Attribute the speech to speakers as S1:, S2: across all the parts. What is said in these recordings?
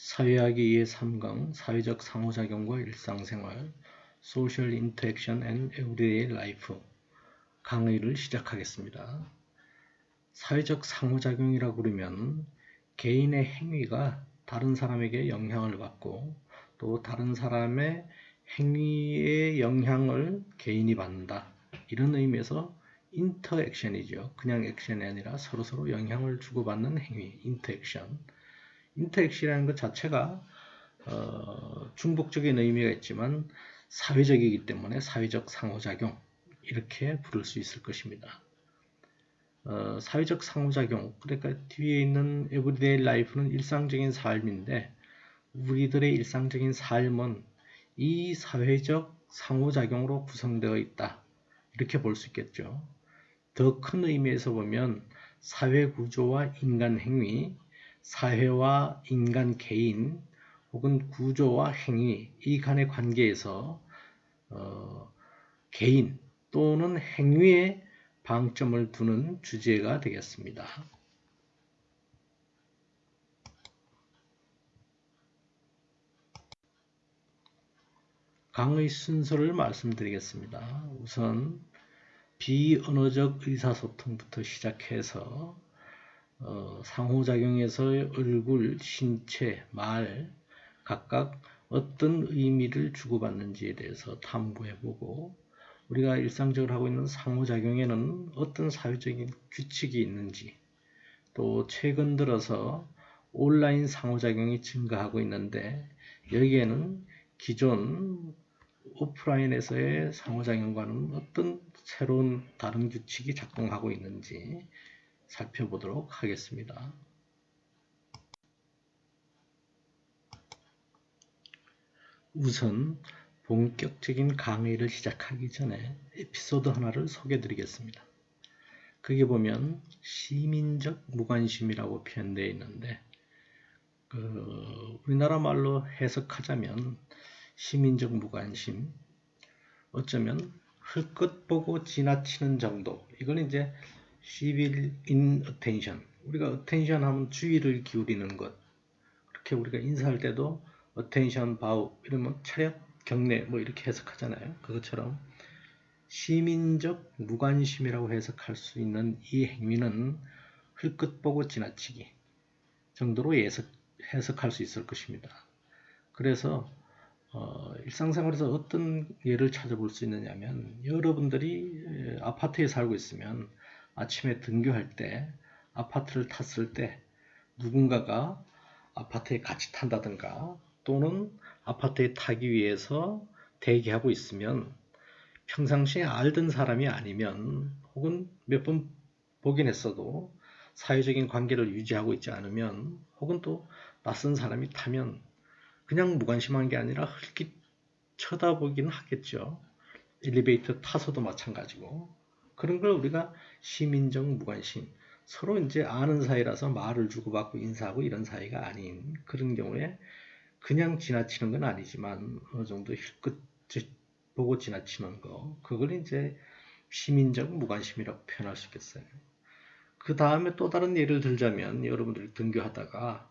S1: 사회학의 3강 사회적 상호작용과 일상생활 Social Interaction and Everyday Life 강의를 시작하겠습니다. 사회적 상호작용이라고 그러면 개인의 행위가 다른 사람에게 영향을 받고 또 다른 사람의 행위의 영향을 개인이 받는다. 이런 의미에서 인터액션이죠. 그냥 액션이 아니라 서로서로 영향을 주고받는 행위, 인터액션. 인터액션이라는 것 자체가 중복적인 의미가 있지만 사회적이기 때문에 사회적 상호작용 이렇게 부를 수 있을 것입니다. 사회적 상호작용, 그러니까 뒤에 있는 everyday life는 일상적인 삶인데 우리들의 일상적인 삶은 이 사회적 상호작용으로 구성되어 있다. 이렇게 볼 수 있겠죠. 더 큰 의미에서 보면 사회구조와 인간 행위, 사회와 인간 개인 혹은 구조와 행위 이 간의 관계에서 개인 또는 행위에 방점을 두는 주제가 되겠습니다. 강의 순서를 말씀드리겠습니다. 우선 비언어적 의사소통부터 시작해서 상호작용에서의 얼굴, 신체, 말 각각 어떤 의미를 주고받는지에 대해서 탐구해보고 우리가 일상적으로 하고 있는 상호작용에는 어떤 사회적인 규칙이 있는지 또 최근 들어서 온라인 상호작용이 증가하고 있는데 여기에는 기존 오프라인에서의 상호작용과는 어떤 새로운 다른 규칙이 작동하고 있는지 살펴보도록 하겠습니다. 우선 본격적인 강의를 시작하기 전에 에피소드 하나를 소개해 드리겠습니다. 거기 보면 시민적 무관심이라고 표현되어 있는데 우리나라 말로 해석하자면 시민적 무관심, 어쩌면 흘끗 보고 지나치는 정도. 이건 이제 civil inattention. 우리가 attention 하면 주의를 기울이는 것. 그렇게 우리가 인사할 때도 attention, bow 이러면 차렷, 경례 뭐 이렇게 해석하잖아요. 그것처럼 시민적 무관심이라고 해석할 수 있는 이 행위는 흘끗 보고 지나치기 정도로 해석할 수 있을 것입니다. 그래서 일상생활에서 어떤 예를 찾아볼 수 있느냐면 여러분들이 아파트에 살고 있으면 아침에 등교할 때 아파트를 탔을 때 누군가가 아파트에 같이 탄다든가 또는 아파트에 타기 위해서 대기하고 있으면 평상시에 알던 사람이 아니면 혹은 몇 번 보긴 했어도 사회적인 관계를 유지하고 있지 않으면 혹은 또 낯선 사람이 타면 그냥 무관심한 게 아니라 흘낏 쳐다보긴 하겠죠. 엘리베이터 타서도 마찬가지고 그런 걸 우리가 시민적 무관심, 서로 이제 아는 사이라서 말을 주고받고 인사하고 이런 사이가 아닌 그런 경우에 그냥 지나치는 건 아니지만 어느 정도 힐끗 보고 지나치는 거, 그걸 이제 시민적 무관심이라고 표현할 수 있겠어요. 그 다음에 또 다른 예를 들자면 여러분들이 등교하다가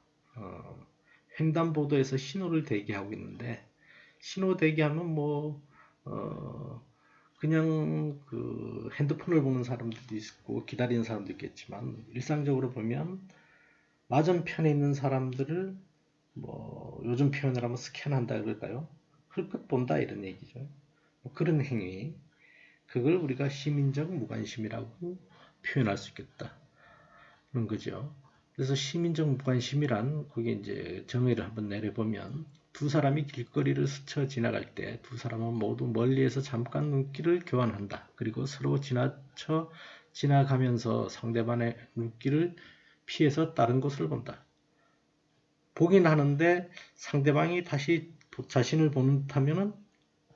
S1: 횡단보도에서 신호를 대기하고 있는데 신호 대기하면 뭐 그냥 그 핸드폰을 보는 사람들도 있고 기다리는 사람도 있겠지만 일상적으로 보면 맞은편에 있는 사람들을 뭐 요즘 표현을 하면 스캔한다 그럴까요? 흘끗 본다 이런 얘기죠. 뭐 그런 행위, 그걸 우리가 시민적 무관심이라고 표현할 수 있겠다 그런 거죠. 그래서 시민적 무관심이란 그게 이제 정의를 한번 내려보면 두 사람이 길거리를 스쳐 지나갈 때 두 사람은 모두 멀리에서 잠깐 눈길을 교환한다. 그리고 서로 지나가면서 상대방의 눈길을 피해서 다른 곳을 본다. 보긴 하는데 상대방이 다시 자신을 보는 듯하면은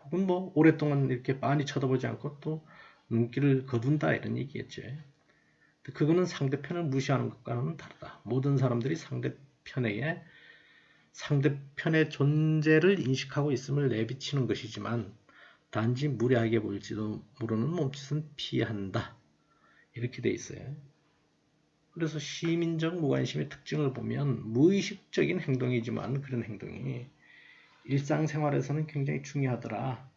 S1: 혹은 뭐 오랫동안 이렇게 많이 쳐다보지 않고 또 눈길을 거둔다 이런 얘기겠죠. 그거는 상대편을 무시하는 것과는 다르다. 모든 사람들이 상대편의 존재를 인식하고 있음을 내비치는 것이지만 단지 무례하게 보일지도 모르는 몸짓은 피한다. 이렇게 돼 있어요. 그래서 시민적 무관심의 특징을 보면 무의식적인 행동이지만 그런 행동이 일상생활에서는 굉장히 중요하더라.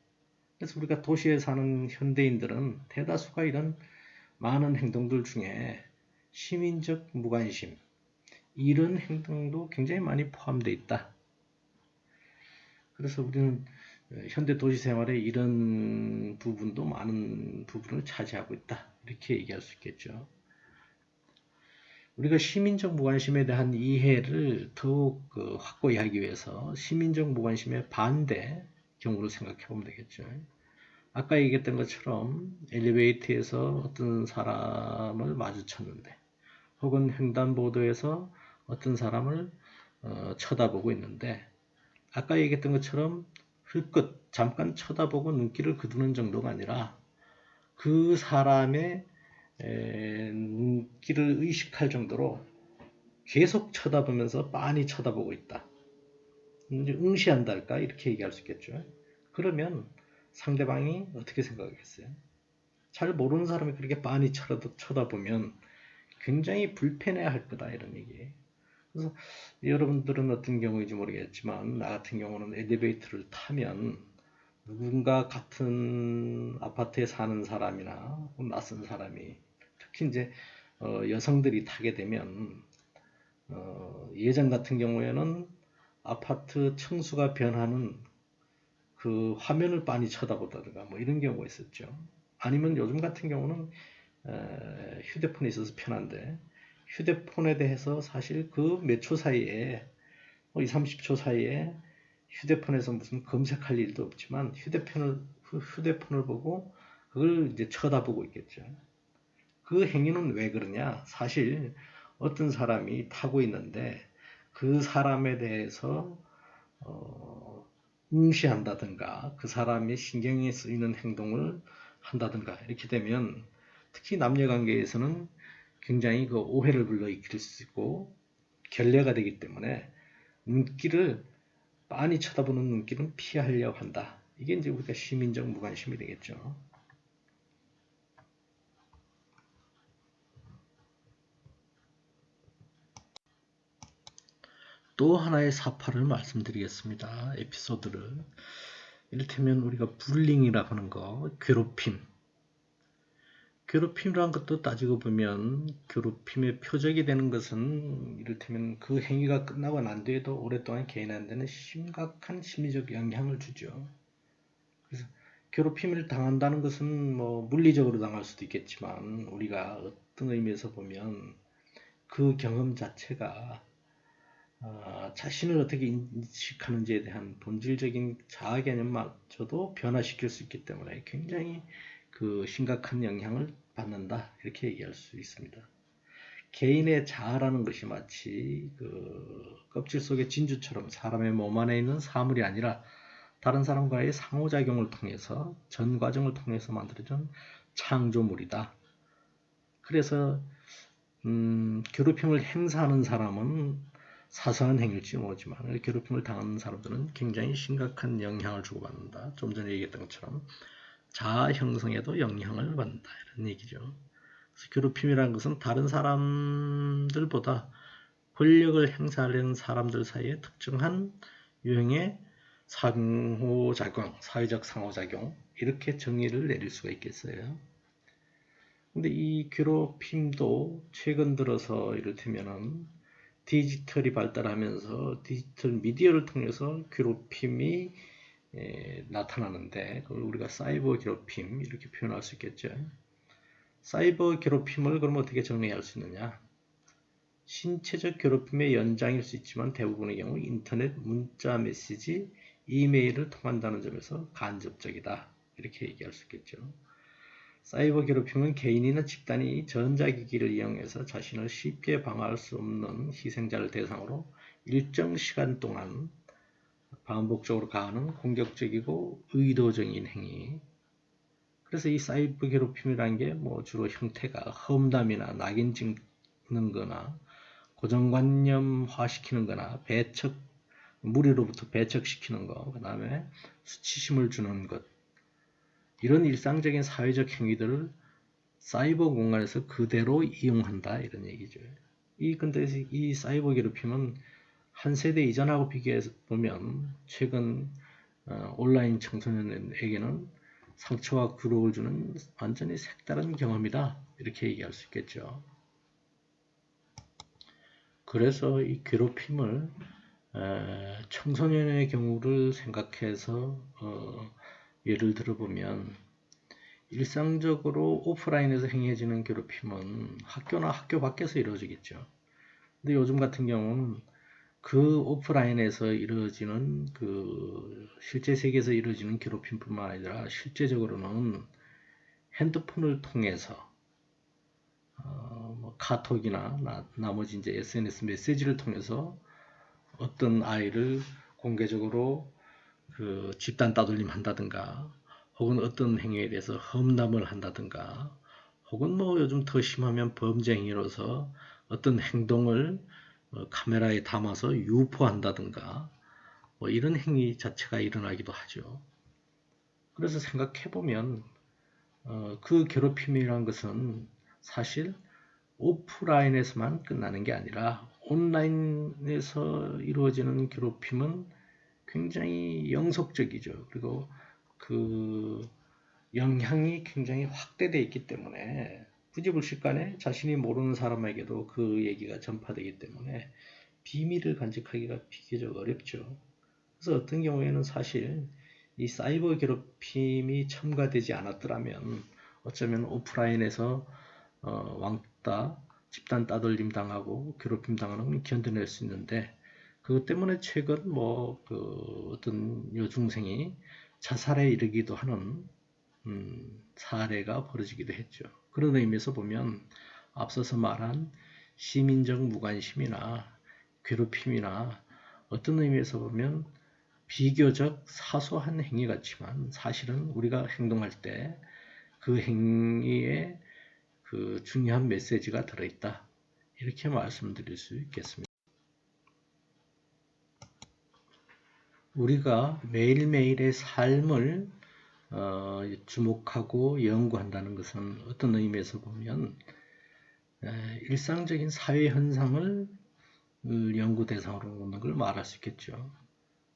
S1: 그래서 우리가 도시에 사는 현대인들은 대다수가 이런 많은 행동들 중에 시민적 무관심, 이런 행동도 굉장히 많이 포함되어 있다. 그래서 우리는 현대 도시 생활에 이런 부분도 많은 부분을 차지하고 있다. 이렇게 얘기할 수 있겠죠. 우리가 시민적 무관심에 대한 이해를 더욱 확고히 하기 위해서 시민적 무관심의 반대 경우를 생각해 보면 되겠죠. 아까 얘기했던 것처럼 엘리베이터에서 어떤 사람을 마주쳤는데, 혹은 횡단보도에서 어떤 사람을 쳐다보고 있는데, 아까 얘기했던 것처럼 흘끗 잠깐 쳐다보고 눈길을 그두는 정도가 아니라 그 사람의 눈길을 의식할 정도로 계속 쳐다보면서 빤히 쳐다보고 있다. 이제 응시한달까 이렇게 얘기할 수 있겠죠. 그러면 상대방이 어떻게 생각하겠어요? 잘 모르는 사람이 그렇게 빤히 쳐다보면 굉장히 불편해할 거다 이런 얘기예요. 그래서 여러분들은 어떤 경우인지 모르겠지만 나 같은 경우는 엘리베이터를 타면 누군가 같은 아파트에 사는 사람이나 낯선 사람이 특히 이제 여성들이 타게 되면 예전 같은 경우에는 아파트 층수가 변하는 그 화면을 빤히 쳐다보다가 뭐 이런 경우가 있었죠. 아니면 요즘 같은 경우는 휴대폰이 있어서 편한데 휴대폰에 대해서 사실 그 몇 초 사이에 2, 30초 사이에 휴대폰에서 무슨 검색할 일도 없지만 휴대폰을 보고 그걸 이제 쳐다보고 있겠죠. 그 행위는 왜 그러냐? 사실 어떤 사람이 타고 있는데 그 사람에 대해서 응시한다든가 그 사람의 신경이 쓰이는 행동을 한다든가 이렇게 되면 특히 남녀 관계에서는 굉장히 그 오해를 불러일으킬 수 있고 결례가 되기 때문에 눈길을 빤히 쳐다보는 눈길은 피하려고 한다. 이게 이제 우리가 시민적 무관심이 되겠죠. 또 하나의 사파를 말씀드리겠습니다. 에피소드를. 이를테면 우리가 불링이라고 하는 거, 괴롭힘. 괴롭힘이라는 것도 따지고 보면 괴롭힘의 표적이 되는 것은 이를테면 그 행위가 끝나고 난 뒤에도 오랫동안 개인한테는 심각한 심리적 영향을 주죠. 그래서 괴롭힘을 당한다는 것은 뭐 물리적으로 당할 수도 있겠지만 우리가 어떤 의미에서 보면 그 경험 자체가 자신을 어떻게 인식하는지에 대한 본질적인 자아 개념마저도 변화시킬 수 있기 때문에 굉장히 그 심각한 영향을 받는다 이렇게 얘기할 수 있습니다. 개인의 자아라는 것이 마치 그 껍질 속의 진주처럼 사람의 몸 안에 있는 사물이 아니라 다른 사람과의 상호작용을 통해서 전 과정을 통해서 만들어진 창조물이다. 그래서 괴롭힘을 행사하는 사람은 사소한 행위일지 모르지만 괴롭힘을 당하는 사람들은 굉장히 심각한 영향을 주고받는다. 좀 전에 얘기했던 것처럼 자아 형성에도 영향을 받는다. 이런 얘기죠. 그래서 괴롭힘이라는 것은 다른 사람들보다 권력을 행사하려는 사람들 사이에 특정한 유형의 상호작용, 사회적 상호작용 이렇게 정의를 내릴 수가 있겠어요. 근데 이 괴롭힘도 최근 들어서 이를테면은 디지털이 발달하면서 디지털 미디어를 통해서 괴롭힘이 나타나는데 그걸 우리가 사이버 괴롭힘 이렇게 표현할 수 있겠죠. 사이버 괴롭힘을 그럼 어떻게 정리할 수 있느냐? 신체적 괴롭힘의 연장일 수 있지만 대부분의 경우 인터넷, 문자, 메시지, 이메일을 통한다는 점에서 간접적이다. 이렇게 얘기할 수 있겠죠. 사이버 괴롭힘은 개인이나 집단이 전자기기를 이용해서 자신을 쉽게 방어할 수 없는 희생자를 대상으로 일정 시간 동안 반복적으로 가하는 공격적이고 의도적인 행위. 그래서 이 사이버 괴롭힘이라는 게 뭐 주로 형태가 험담이나 낙인 찍는 거나 고정관념화 시키는 거나 무리로부터 배척시키는 거, 그 다음에 수치심을 주는 것, 이런 일상적인 사회적 행위들을 사이버 공간에서 그대로 이용한다 이런 얘기죠. 근데 이 사이버 괴롭힘은 한 세대 이전하고 비교해서 보면 최근 온라인 청소년에게는 상처와 굴욕을 주는 완전히 색다른 경험이다 이렇게 얘기할 수 있겠죠. 그래서 이 괴롭힘을 청소년의 경우를 생각해서 예를 들어보면 일상적으로 오프라인에서 행해지는 괴롭힘은 학교나 학교 밖에서 이루어지겠죠. 근데 요즘 같은 경우는 그 오프라인에서 이루어지는 그 실제 세계에서 이루어지는 괴롭힘뿐만 아니라 실제적으로는 핸드폰을 통해서 뭐 카톡이나 나머지 이제 SNS 메시지를 통해서 어떤 아이를 공개적으로 그 집단 따돌림 한다든가 혹은 어떤 행위에 대해서 험담을 한다든가 혹은 뭐 요즘 더 심하면 범죄 행위로서 어떤 행동을 카메라에 담아서 유포한다든가 뭐 이런 행위 자체가 일어나기도 하죠. 그래서 생각해보면 그 괴롭힘이란 것은 사실 오프라인에서만 끝나는 게 아니라 온라인에서 이루어지는 괴롭힘은 굉장히 영속적이죠. 그리고 그 영향이 굉장히 확대되어 있기 때문에 부지불식간에 자신이 모르는 사람에게도 그 얘기가 전파되기 때문에 비밀을 간직하기가 비교적 어렵죠. 그래서 어떤 경우에는 사실 이 사이버 괴롭힘이 첨가되지 않았더라면 어쩌면 오프라인에서 왕따, 집단 따돌림 당하고 괴롭힘 당하는 건 견뎌낼 수 있는데 그것 때문에 최근 어떤 여중생이 자살에 이르기도 하는 사례가 벌어지기도 했죠. 그런 의미에서 보면 앞서서 말한 시민적 무관심이나 괴롭힘이나 어떤 의미에서 보면 비교적 사소한 행위 같지만 사실은 우리가 행동할 때 그 행위에 그 중요한 메시지가 들어있다. 이렇게 말씀드릴 수 있겠습니다. 우리가 매일매일의 삶을 주목하고 연구한다는 것은 어떤 의미에서 보면 일상적인 사회 현상을 연구 대상으로 놓는 걸 말할 수 있겠죠.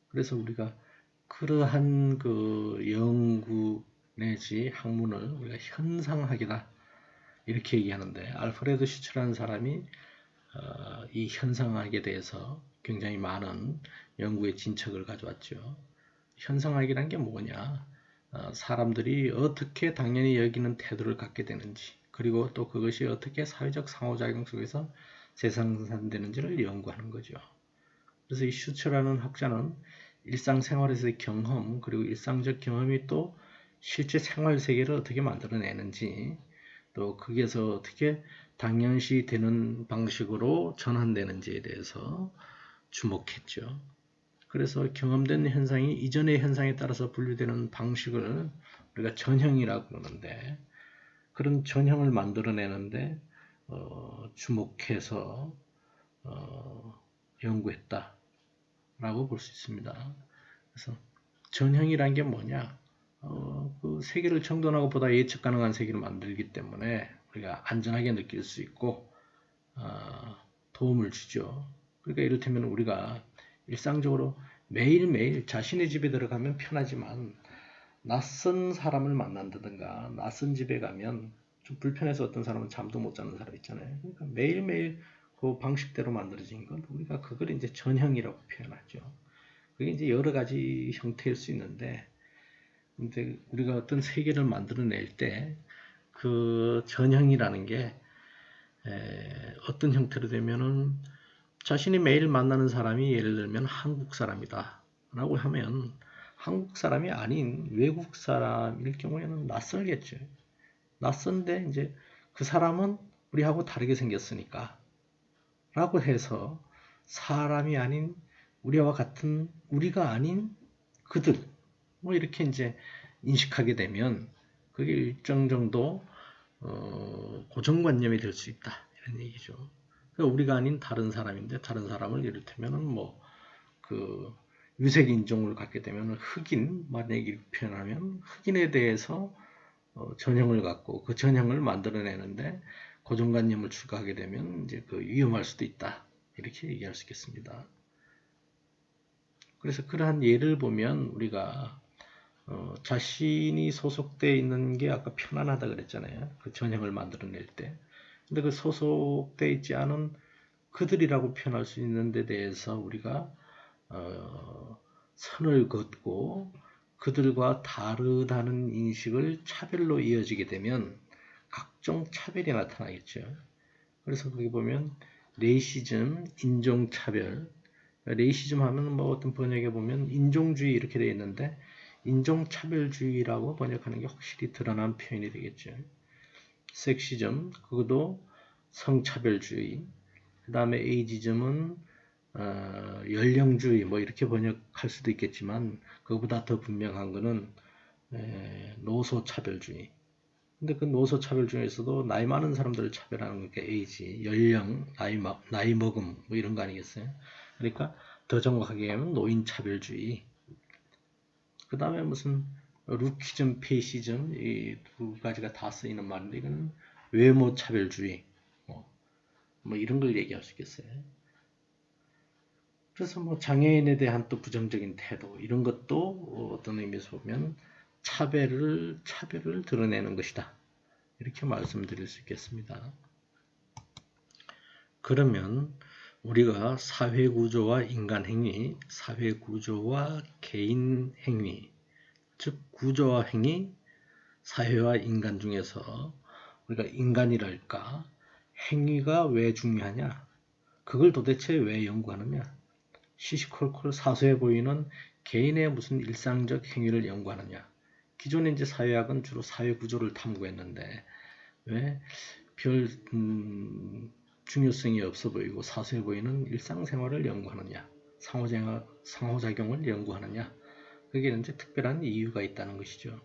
S1: 그래서 우리가 그러한 그 연구 내지 학문을 우리가 현상학이다 이렇게 얘기하는데 알프레드 슈츠라는 사람이 이 현상학에 대해서 굉장히 많은 연구의 진척을 가져왔죠. 현상학이란 게 뭐냐? 사람들이 어떻게 당연히 여기는 태도를 갖게 되는지 그리고 또 그것이 어떻게 사회적 상호작용 속에서 재생산되는지를 연구하는 거죠. 그래서 이 슈츠라는 학자는 일상생활에서의 경험 그리고 일상적 경험이 또 실제 생활 세계를 어떻게 만들어내는지 또 거기에서 어떻게 당연시 되는 방식으로 전환되는지에 대해서 주목했죠. 그래서 경험된 현상이 이전의 현상에 따라서 분류되는 방식을 우리가 전형이라고 그러는데 그런 전형을 만들어내는데 주목해서 연구했다라고 볼 수 있습니다. 그래서 전형이란 게 뭐냐? 그 세계를 정돈하고 보다 예측 가능한 세계를 만들기 때문에 우리가 안전하게 느낄 수 있고 도움을 주죠. 그러니까 이를테면 우리가 일상적으로 매일매일 자신의 집에 들어가면 편하지만 낯선 사람을 만난다든가 낯선 집에 가면 좀 불편해서 어떤 사람은 잠도 못 자는 사람 있잖아요. 그러니까 매일매일 그 방식대로 만들어진 건 우리가 그걸 이제 전형이라고 표현하죠. 그게 이제 여러 가지 형태일 수 있는데 근데 우리가 어떤 세계를 만들어낼 때 그 전형이라는 게 어떤 형태로 되면은 자신이 매일 만나는 사람이 예를 들면 한국 사람이다 라고 하면 한국 사람이 아닌 외국 사람일 경우에는 낯설겠죠. 낯선데 이제 그 사람은 우리하고 다르게 생겼으니까 라고 해서 사람이 아닌 우리와 같은 우리가 아닌 그들 뭐 이렇게 이제 인식하게 되면 그게 일정 정도 고정관념이 될 수 있다 이런 얘기죠. 그러니까 우리가 아닌 다른 사람인데 다른 사람을 이를테면은 뭐 그 유색 인종을 갖게 되면 흑인 만약에 이렇게 표현하면 흑인에 대해서 전형을 갖고 그 전형을 만들어내는데 고정관념을 추가하게 되면 이제 그 위험할 수도 있다. 이렇게 얘기할 수 있겠습니다. 그래서 그러한 예를 보면 우리가 자신이 소속되어 있는 게 아까 편안하다 그랬잖아요. 그 전형을 만들어낼 때. 근데 그 소속되어 있지 않은 그들이라고 표현할 수 있는 데 대해서 우리가 선을 긋고 그들과 다르다는 인식을 차별로 이어지게 되면 각종 차별이 나타나겠죠. 그래서 거기 보면 레이시즘, 인종차별, 레이시즘 하면 뭐 어떤 번역에 보면 인종주의 이렇게 되어 있는데 인종차별주의라고 번역하는 게 확실히 드러난 표현이 되겠죠. 섹시즘, 그것도 성차별주의, 그 다음에 에이지즘은 연령주의 뭐 이렇게 번역할 수도 있겠지만 그거보다 더 분명한 거는 노소차별주의. 근데 그 노소차별 중에서도 나이 많은 사람들을 차별하는 게 에이지, 연령, 나이 먹음 뭐 이런 거 아니겠어요? 그러니까 더 정확하게 하면 노인차별주의. 그 다음에 무슨 루키즘, 페이시즘 이 두 가지가 다 쓰이는 말인데 이건 외모차별주의 뭐 이런 걸 얘기할 수 있겠어요. 그래서 뭐 장애인에 대한 또 부정적인 태도 이런 것도 어떤 의미에서 보면 차별을 드러내는 것이다. 이렇게 말씀드릴 수 있겠습니다. 그러면 우리가 사회구조와 인간행위, 사회구조와 개인행위, 즉 구조와 행위, 사회와 인간 중에서 우리가 인간이랄까 행위가 왜 중요하냐? 그걸 도대체 왜 연구하느냐? 시시콜콜 사소해 보이는 개인의 무슨 일상적 행위를 연구하느냐? 기존에 이제 사회학은 주로 사회 구조를 탐구했는데 왜 별 중요성이 없어 보이고 사소해 보이는 일상생활을 연구하느냐, 상호작용을 연구하느냐, 그게 이제 특별한 이유가 있다는 것이죠.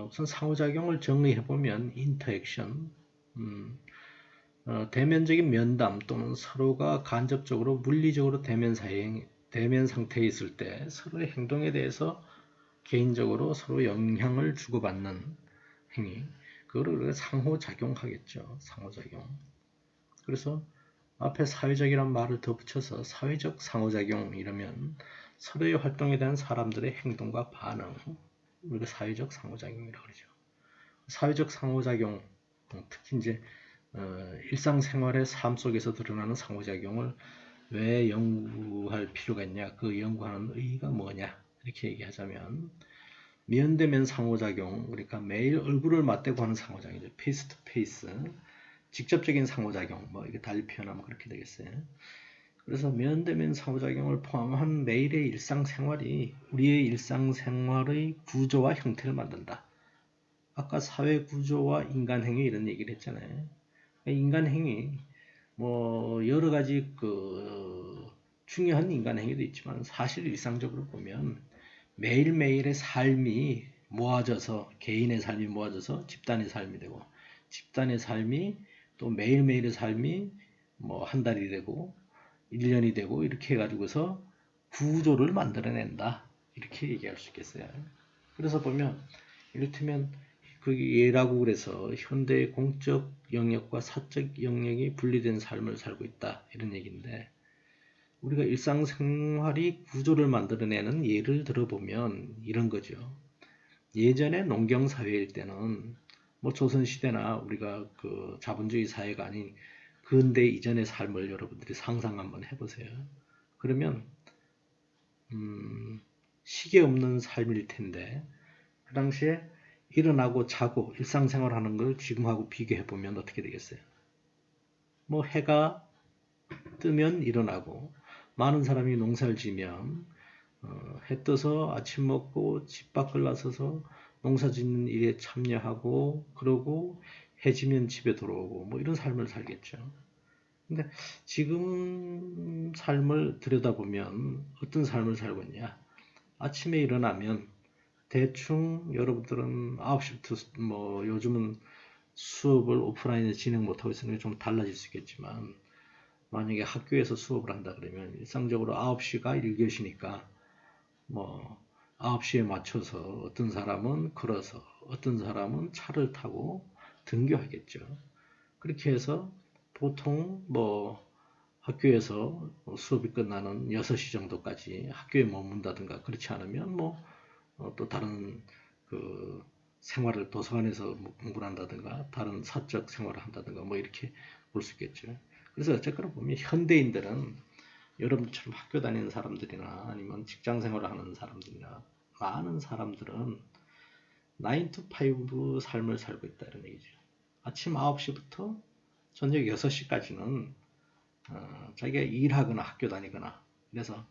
S1: 우선 상호작용을 정리해보면 인터액션, 대면적인 면담 또는 서로가 간접적으로 물리적으로 대면 상태에 있을 때 서로의 행동에 대해서 개인적으로 서로 영향을 주고받는 행위, 그거를 상호작용하겠죠. 상호작용. 그래서 앞에 사회적이란 말을 덧붙여서 사회적 상호작용 이러면 서로의 활동에 대한 사람들의 행동과 반응, 우리가 사회적 상호작용이라고 그러죠. 사회적 상호작용, 특히 이제 일상생활의 삶 속에서 드러나는 상호작용을 왜 연구할 필요가 있냐, 그 연구하는 의의가 뭐냐 이렇게 얘기하자면 면대면 상호작용, 그러니까 매일 얼굴을 맞대고 하는 상호작용이죠. 페이스 투 페이스, 직접적인 상호작용, 뭐 이게 달리 표현하면 그렇게 되겠어요. 그래서 면대면 상호작용을 포함한 매일의 일상생활이 우리의 일상생활의 구조와 형태를 만든다. 아까 사회구조와 인간행위 이런 얘기를 했잖아요. 인간행위, 뭐 여러 가지 중요한 인간행위도 있지만 사실 일상적으로 보면 매일매일의 삶이 모아져서 개인의 삶이 모아져서 집단의 삶이 되고 집단의 삶이 또 매일매일의 삶이 뭐 한 달이 되고 1년이 되고 이렇게 해가지고서 구조를 만들어낸다. 이렇게 얘기할 수 있겠어요. 그래서 보면 이를테면 그 예라고 그래서 현대의 공적 영역과 사적 영역이 분리된 삶을 살고 있다. 이런 얘기인데 우리가 일상생활이 구조를 만들어내는 예를 들어보면 이런 거죠. 예전에 농경사회일 때는 뭐 조선시대나 우리가 그 자본주의 사회가 아닌 근대 이전의 삶을 여러분들이 상상 한번 해보세요. 그러면 시계 없는 삶일 텐데 그 당시에 일어나고 자고 일상생활하는 걸 지금하고 비교해보면 어떻게 되겠어요? 뭐 해가 뜨면 일어나고 많은 사람이 농사를 지면 해 떠서 아침 먹고 집 밖을 나서서 농사 짓는 일에 참여하고 그러고 해 지면 집에 돌아오고 뭐 이런 삶을 살겠죠. 근데 지금 삶을 들여다보면 어떤 삶을 살고 있냐? 아침에 일어나면 대충 여러분들은 9시부터 뭐 요즘은 수업을 오프라인에 진행 못하고 있으니까 좀 달라질 수 있겠지만 만약에 학교에서 수업을 한다 그러면 일상적으로 9시가 1교시니까 뭐 9시에 맞춰서 어떤 사람은 걸어서 어떤 사람은 차를 타고 등교하겠죠. 그렇게 해서 보통 뭐 학교에서 수업이 끝나는 6시 정도까지 학교에 머문다든가 그렇지 않으면 뭐 또 다른 그 생활을 도서관에서 공부를 한다든가 다른 사적 생활을 한다든가 뭐 이렇게 볼 수 있겠죠. 그래서 어쨌거나 보면 현대인들은 여러분처럼 학교 다니는 사람들이나 아니면 직장 생활을 하는 사람들이나 많은 사람들은 9 to 5 삶을 살고 있다 이런 얘기죠. 아침 9시부터 저녁 6시까지는 자기가 일하거나 학교 다니거나 그래서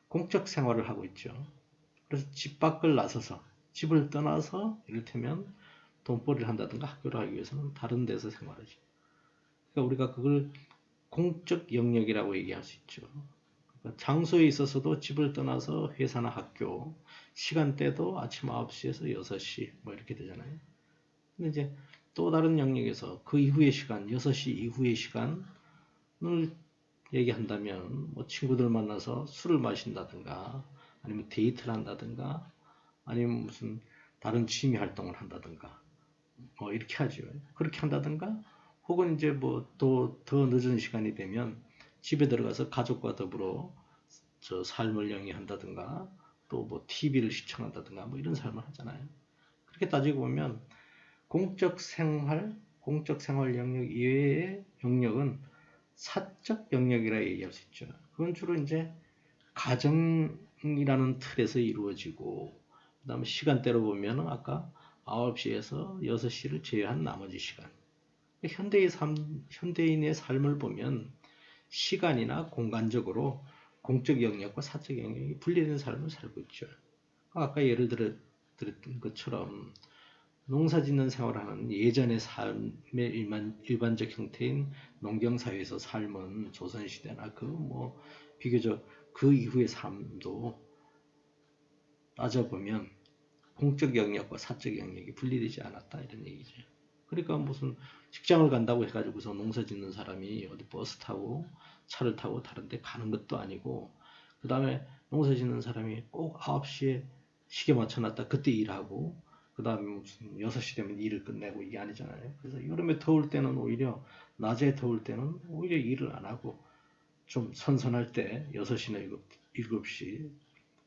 S1: 공적 생활을 하고 있죠. 그래서 집 밖을 나서서 집을 떠나서 이를테면 돈벌이를 한다든가 학교를 하기 위해서는 다른 데서 생활하지. 그러니까 우리가 그걸 공적 영역이라고 얘기할 수 있죠. 그러니까 장소에 있어서도 집을 떠나서 회사나 학교, 시간대도 아침 9시에서 6시 뭐 이렇게 되잖아요. 근데 이제 또 다른 영역에서 그 이후의 시간, 6시 이후의 시간을 얘기한다면 뭐 친구들 만나서 술을 마신다든가 아니면 데이트를 한다든가 아니면 무슨 다른 취미 활동을 한다든가 뭐 이렇게 하죠. 그렇게 한다든가 혹은 이제 뭐 또 더 늦은 시간이 되면 집에 들어가서 가족과 더불어 저 삶을 영위한다든가 또 뭐 TV를 시청한다든가 뭐 이런 삶을 하잖아요. 그렇게 따지고 보면 공적 생활 영역 이외의 영역은 사적 영역이라 얘기할 수 있죠. 그건 주로 이제 가정이라는 틀에서 이루어지고 그다음에 시간대로 보면 아까 9시에서 6시를 제외한 나머지 시간. 현대인의 삶을 보면 시간이나 공간적으로 공적 영역과 사적 영역이 분리된 삶을 살고 있죠. 아까 예를 들었던 것처럼 농사 짓는 생활하는 예전의 삶의 일반적 형태인 농경사회에서 삶은 조선시대나 그 뭐 비교적 그 이후의 삶도 따져보면 공적 영역과 사적 영역이 분리되지 않았다 이런 얘기죠. 그러니까 무슨 직장을 간다고 해가지고서 농사 짓는 사람이 어디 버스 타고 차를 타고 다른 데 가는 것도 아니고 그 다음에 농사 짓는 사람이 꼭 9시에 시계 맞춰놨다 그때 일하고 그 다음에 무슨 6시 되면 일을 끝내고 이게 아니잖아요. 그래서 여름에 더울 때는 오히려 낮에 더울 때는 오히려 일을 안 하고 좀 선선할 때 6시나 7시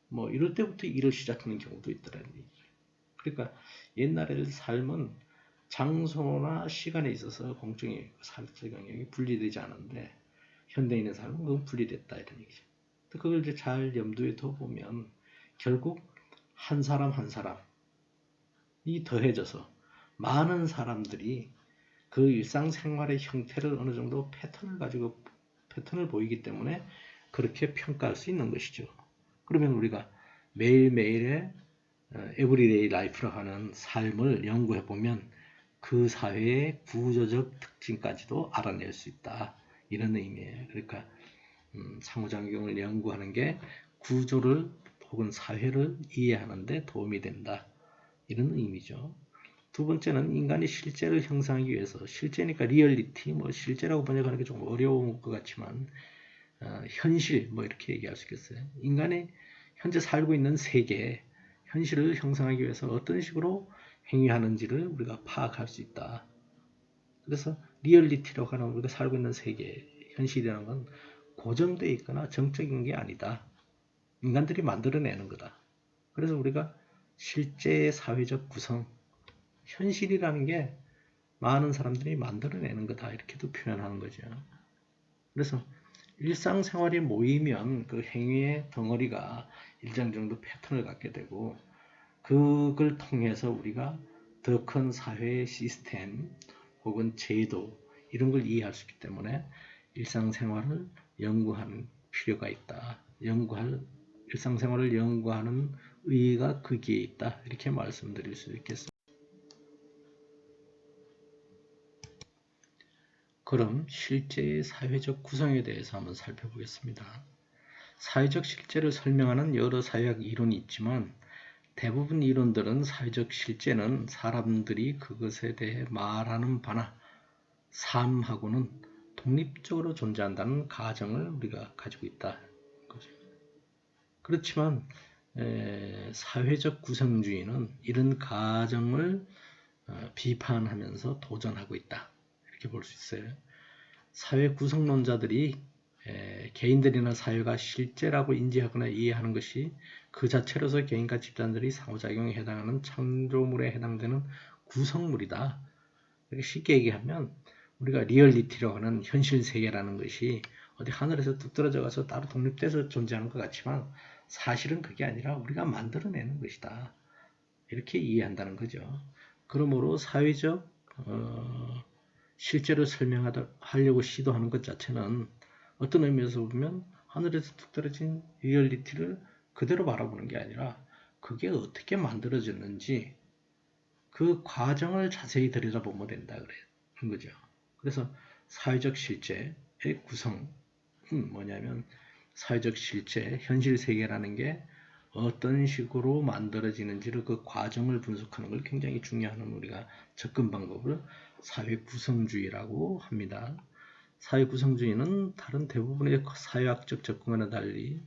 S1: 뭐 이럴 때부터 일을 시작하는 경우도 있더라는 얘기죠. 그러니까 옛날의 삶은 장소나 시간에 있어서 공적인 사회적 영역이 분리되지 않은데 현대인의 삶은 그건 분리됐다 이런 얘기죠. 그걸 이제 잘 염두에 둬보면 결국 한 사람 한 사람이 더해져서 많은 사람들이 그 일상생활의 형태를 어느 정도 패턴을 보이기 때문에 그렇게 평가할 수 있는 것이죠. 그러면 우리가 매일매일의 에브리데이 라이프라고 하는 삶을 연구해 보면 그 사회의 구조적 특징까지도 알아낼 수 있다. 이런 의미예요. 그러니까 상호작용을 연구하는 게 구조를 혹은 사회를 이해하는 데 도움이 된다. 이런 의미죠. 두 번째는 인간이 실제를 형성하기 위해서 실제니까 리얼리티 뭐 실제라고 번역하는 게 좀 어려운 것 같지만 현실 뭐 이렇게 얘기할 수 있겠어요. 인간이 현재 살고 있는 세계 현실을 형성하기 위해서 어떤 식으로 행위하는지를 우리가 파악할 수 있다. 그래서 리얼리티라고 하는 우리가 살고 있는 세계 현실이라는 건 고정되어 있거나 정적인 게 아니다. 인간들이 만들어내는 거다. 그래서 우리가 실제의 사회적 구성 현실이라는 게 많은 사람들이 만들어내는 거다 이렇게도 표현하는 거죠. 그래서 일상생활이 모이면 그 행위의 덩어리가 일정 정도 패턴을 갖게 되고 그걸 통해서 우리가 더 큰 사회의 시스템 혹은 제도 이런 걸 이해할 수 있기 때문에 일상생활을 연구하는 필요가 있다. 일상생활을 연구하는 의의가 거기에 있다. 이렇게 말씀드릴 수 있겠습니다. 그럼 실제의 사회적 구성에 대해서 한번 살펴보겠습니다. 사회적 실제를 설명하는 여러 사회학 이론이 있지만 대부분 이론들은 사회적 실제는 사람들이 그것에 대해 말하는 바나 삶하고는 독립적으로 존재한다는 가정을 우리가 가지고 있다. 그렇지만 사회적 구성주의는 이런 가정을 비판하면서 도전하고 있다. 이렇게 볼 수 있어요. 사회 구성론자들이 개인들이나 사회가 실제라고 인지하거나 이해하는 것이 그 자체로서 개인과 집단들이 상호작용에 해당하는 창조물에 해당되는 구성물이다. 이렇게 쉽게 얘기하면 우리가 리얼리티라고 하는 현실 세계라는 것이 어디 하늘에서 뚝 떨어져 가서 따로 독립돼서 존재하는 것 같지만 사실은 그게 아니라 우리가 만들어내는 것이다. 이렇게 이해한다는 거죠. 그러므로 사회적 실제로 설명하려고 시도하는 것 자체는 어떤 의미에서 보면 하늘에서 뚝 떨어진 리얼리티를 그대로 바라보는 게 아니라 그게 어떻게 만들어졌는지 그 과정을 자세히 들여다보면 된다 그런 거죠. 그래서 사회적 실제의 구성은 뭐냐면 사회적 실제, 현실 세계라는 게 어떤 식으로 만들어지는지를 그 과정을 분석하는 걸 굉장히 중요한 우리가 접근 방법을 사회 구성주의라고 합니다. 사회 구성주의는 다른 대부분의 사회학적 접근과는 달리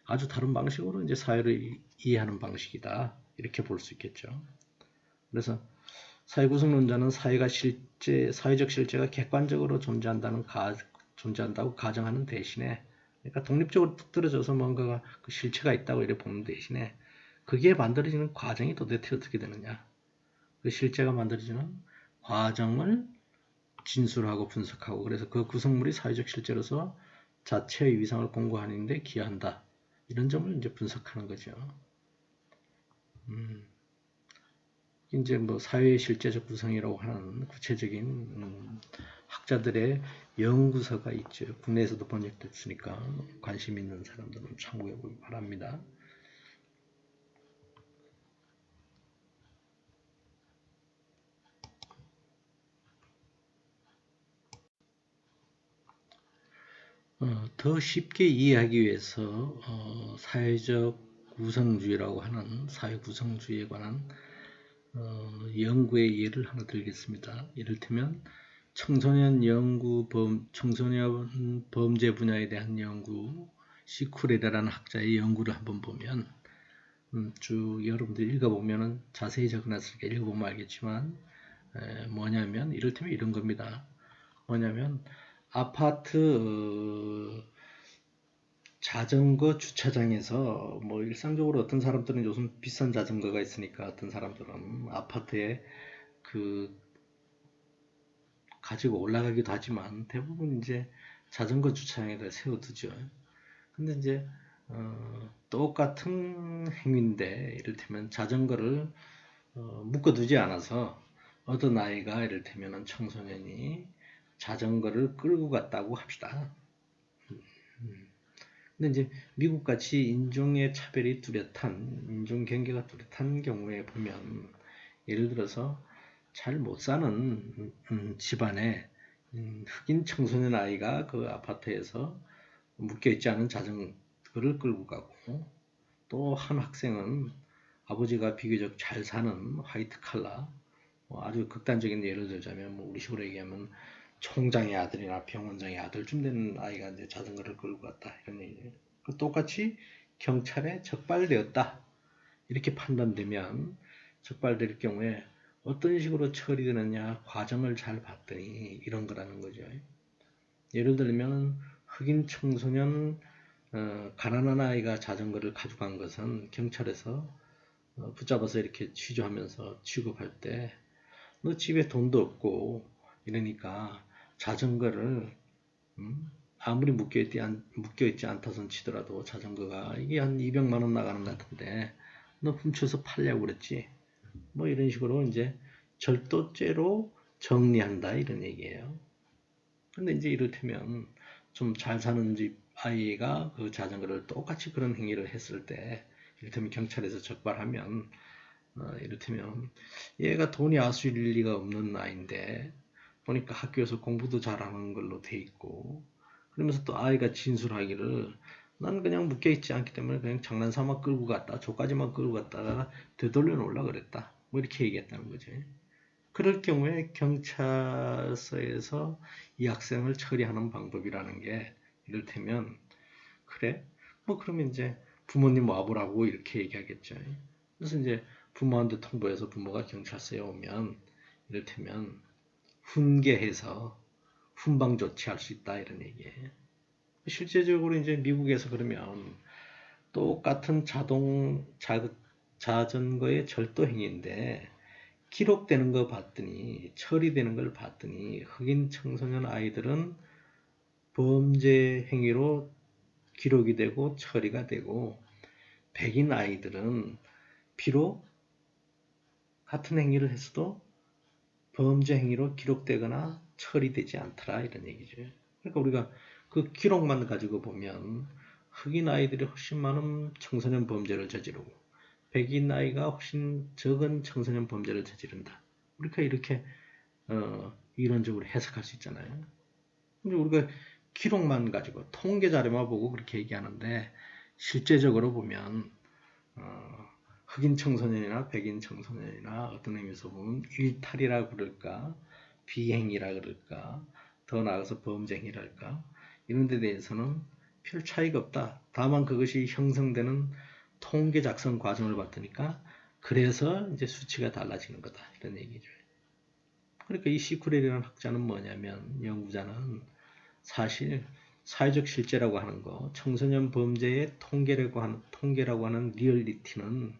S1: 아주 다른 방식으로 이제 사회를 이해하는 방식이다. 이렇게 볼 수 있겠죠. 그래서 사회 구성론자는 사회적 실제가 객관적으로 존재한다고 가정하는 대신에, 그러니까 독립적으로 뚝 떨어져서 뭔가가 그 실체가 있다고 이렇게 보는 대신에 그게 만들어지는 과정이 도대체 어떻게 되느냐, 그 실제가 만들어지는 과정을 진술하고 분석하고, 그래서 그 구성물이 사회적 실제로서 자체의 위상을 공고하는 데 기여한다. 이런 점을 이제 분석하는 거죠. 이제 뭐 사회의 실제적 구성이라고 하는 구체적인 학자들의 연구서가 있죠. 국내에서도 번역됐으니까 관심 있는 사람들은 참고해 보기 바랍니다. 더 쉽게 이해하기 위해서 사회적 구성주의라고 하는 사회 구성주의에 관한 연구의 예를 하나 들겠습니다. 이를테면 청소년 범죄 분야에 대한 연구, 시쿠레라는 학자의 연구를 한번 보면 쭉 여러분들 읽어보면 자세히 적어놨으니까 읽어보면 알겠지만 뭐냐면 이를테면 이런 겁니다. 뭐냐면 아파트 자전거 주차장에서 뭐 일상적으로 어떤 사람들은 요즘 비싼 자전거가 있으니까 어떤 사람들은 아파트에 그 가지고 올라가기도 하지만 대부분 이제 자전거 주차장에다 세워두죠. 근데 이제 똑같은 행위인데 이를테면 자전거를 묶어두지 않아서 어떤 아이가 이를테면 청소년이 자전거를 끌고 갔다고 합시다. 근데 이제 미국같이 인종의 차별이 뚜렷한, 인종 경계가 뚜렷한 경우에 보면 예를 들어서 잘 못 사는 집안에 흑인 청소년 아이가 그 아파트에서 묶여있지 않은 자전거를 끌고 가고, 또 한 학생은 아버지가 비교적 잘 사는 화이트 칼라, 아주 극단적인 예를 들자면 뭐 우리식으로 얘기하면 총장의 아들이나 병원장의 아들쯤 되는 아이가 이제 자전거를 끌고 갔다, 이런 얘기예요. 똑같이 경찰에 적발되었다 이렇게 판단되면, 적발될 경우에 어떤 식으로 처리되느냐 과정을 잘 봤더니 이런 거라는 거죠. 예를 들면 흑인 청소년, 가난한 아이가 자전거를 가져간 것은 경찰에서 붙잡아서 이렇게 취조하면서 취급할 때, 너 집에 돈도 없고 이러니까 자전거를 아무리 묶여있지 않다선 치더라도 자전거가 이게 한 200만 원 나가는 것 같은데 너 훔쳐서 팔려고 그랬지, 뭐 이런 식으로 이제 절도죄로 정리한다 이런 얘기예요. 근데 이제 이를테면 좀 잘 사는 집 아이가 그 자전거를 똑같이 그런 행위를 했을 때, 이를테면 경찰에서 적발하면 이를테면 얘가 돈이 아수일 리가 없는 아이인데 보니까 학교에서 공부도 잘하는 걸로 돼 있고, 그러면서 또 아이가 진술하기를 난 그냥 묶여있지 않기 때문에 그냥 장난삼아 끌고 갔다, 저까지만 끌고 갔다가 되돌려 놓으려 그랬다, 뭐 이렇게 얘기했다는 거죠. 그럴 경우에 경찰서에서 이 학생을 처리하는 방법이라는 게, 이를테면 그래 뭐 그러면 이제 부모님 와보라고 이렇게 얘기하겠죠. 그래서 이제 부모한테 통보해서 부모가 경찰서에 오면 이를테면 훈계해서 훈방 조치할 수 있다 이런 얘기예요. 실제적으로 이제 미국에서 그러면 똑같은 자전거의 절도 행위인데 기록되는 거 봤더니 처리되는 걸 봤더니 흑인 청소년 아이들은 범죄 행위로 기록이 되고 처리가 되고 백인 아이들은 비록 같은 행위를 했어도 범죄 행위로 기록되거나 처리되지 않더라 이런 얘기죠. 그러니까 우리가 그 기록만 가지고 보면 흑인 아이들이 훨씬 많은 청소년 범죄를 저지르고 백인 아이가 훨씬 적은 청소년 범죄를 저지른다. 우리가 이렇게 이론적으로 해석할 수 있잖아요. 근데 우리가 기록만 가지고 통계 자료만 보고 그렇게 얘기하는데 실제적으로 보면 흑인 청소년이나 백인 청소년이나 어떤 의미에서 보면 일탈이라 그럴까 비행이라 그럴까 더 나아가서 범죄행위랄까 이런 데 대해서는 별 차이가 없다. 다만 그것이 형성되는 통계 작성 과정을 봤더니까 그래서 이제 수치가 달라지는 거다 이런 얘기죠. 그러니까 이 시쿠렐이라는 학자는 뭐냐면 연구자는 사실 사회적 실제라고 하는 거 청소년 범죄의 통계라고 하는 리얼리티는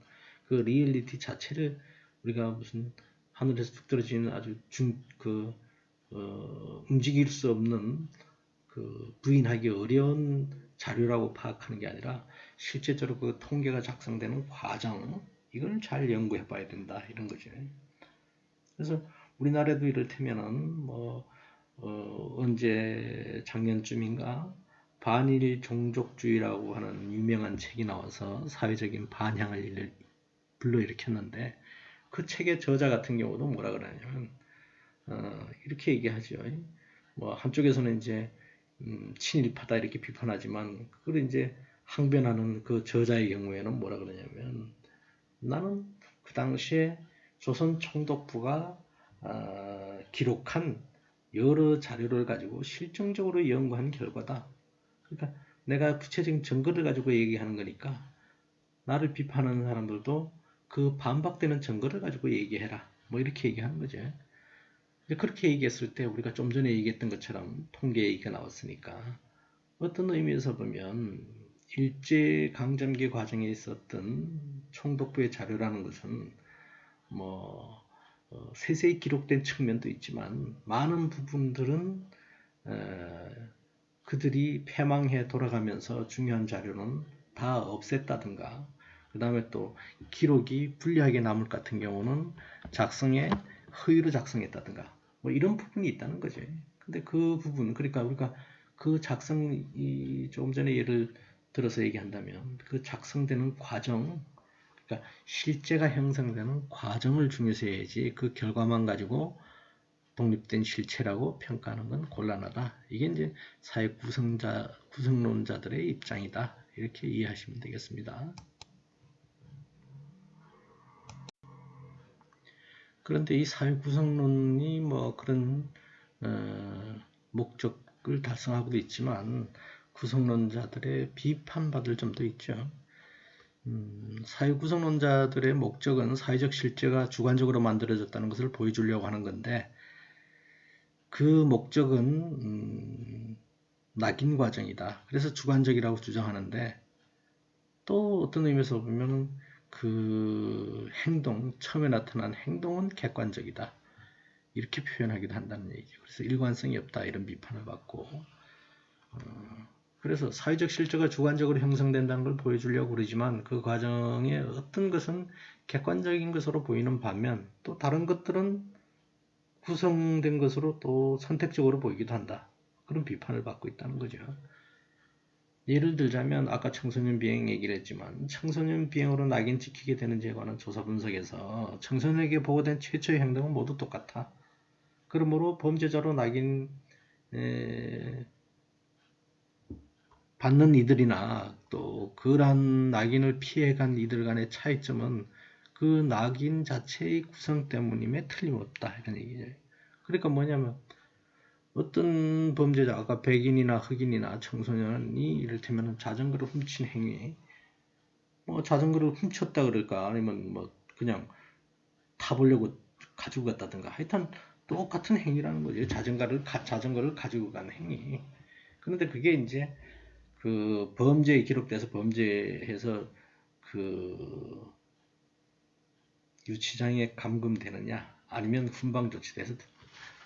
S1: 그 리얼리티 자체를 우리가 무슨 하늘에서 툭 떨어지는 아주 움직일 수 없는 부인하기 어려운 자료라고 파악하는 게 아니라 실제적으로 그 통계가 작성되는 과정 이걸 잘 연구해 봐야 된다 이런 거죠. 그래서 우리나라도 이를테면은 언제 작년쯤인가 반일 종족주의라고 하는 유명한 책이 나와서 사회적인 반향을 불러일으켰는데 그 책의 저자 같은 경우도 뭐라 그러냐면 이렇게 얘기하죠. 한쪽에서는 이제 친일파다 이렇게 비판하지만 그걸 이제 항변하는 그 저자의 경우에는 뭐라 그러냐면 나는 그 당시에 조선 총독부가 기록한 여러 자료를 가지고 실증적으로 연구한 결과다. 그러니까 내가 구체적인 증거를 가지고 얘기하는 거니까 나를 비판하는 사람들도 그 반박되는 증거를 가지고 얘기해라. 이렇게 얘기하는 거죠. 그렇게 얘기했을 때 우리가 좀 전에 얘기했던 것처럼 통계 얘기가 나왔으니까 어떤 의미에서 보면 일제강점기 과정에 있었던 총독부의 자료라는 것은 세세히 기록된 측면도 있지만 많은 부분들은 그들이 패망해 돌아가면서 중요한 자료는 다 없앴다든가 그 다음에 또 기록이 불리하게 남을 것 같은 경우는 작성에 허위로 작성했다든가 이런 부분이 있다는 거죠. 근데 그 부분 그러니까 우리가 그 작성이 조금 전에 예를 들어서 얘기한다면 그 작성되는 과정 그러니까 실제가 형성되는 과정을 중요시 해야지 그 결과만 가지고 독립된 실체라고 평가하는 건 곤란하다. 이게 이제 사회 구성론자들의 입장이다. 이렇게 이해하시면 되겠습니다. 그런데 이 사회 구성론이 그런 목적을 달성하고도 있지만 구성론자들의 비판받을 점도 있죠. 사회 구성론자들의 목적은 사회적 실제가 주관적으로 만들어졌다는 것을 보여주려고 하는 건데 그 목적은 낙인 과정이다. 그래서 주관적이라고 주장하는데 또 어떤 의미에서 보면 그 행동, 처음에 나타난 행동은 객관적이다. 이렇게 표현하기도 한다는 얘기죠. 그래서 일관성이 없다 이런 비판을 받고 그래서 사회적 실제가 주관적으로 형성된다는 걸 보여주려고 그러지만 그 과정에 어떤 것은 객관적인 것으로 보이는 반면 또 다른 것들은 구성된 것으로 또 선택적으로 보이기도 한다. 그런 비판을 받고 있다는 거죠. 예를 들자면 아까 청소년 비행 얘기를 했지만 청소년 비행으로 낙인 찍히게 되는지에 관한 조사 분석에서 청소년에게 보고된 최초의 행동은 모두 똑같아. 그러므로 범죄자로 낙인 받는 이들이나 또 그러한 낙인을 피해간 이들 간의 차이점은 그 낙인 자체의 구성 때문임에 틀림없다 이런 얘기죠. 그러니까 뭐냐면 어떤 범죄자, 아까 백인이나 흑인이나 청소년이 이를테면 자전거를 훔친 행위 뭐 자전거를 훔쳤다 그럴까 아니면 뭐 그냥 타보려고 가지고 갔다든가 하여튼 똑같은 행위라는 거죠. 자전거를 가지고 간 행위. 그런데 그게 이제 그 범죄에 기록돼서 범죄해서 그 유치장에 감금되느냐 아니면 훈방 조치돼서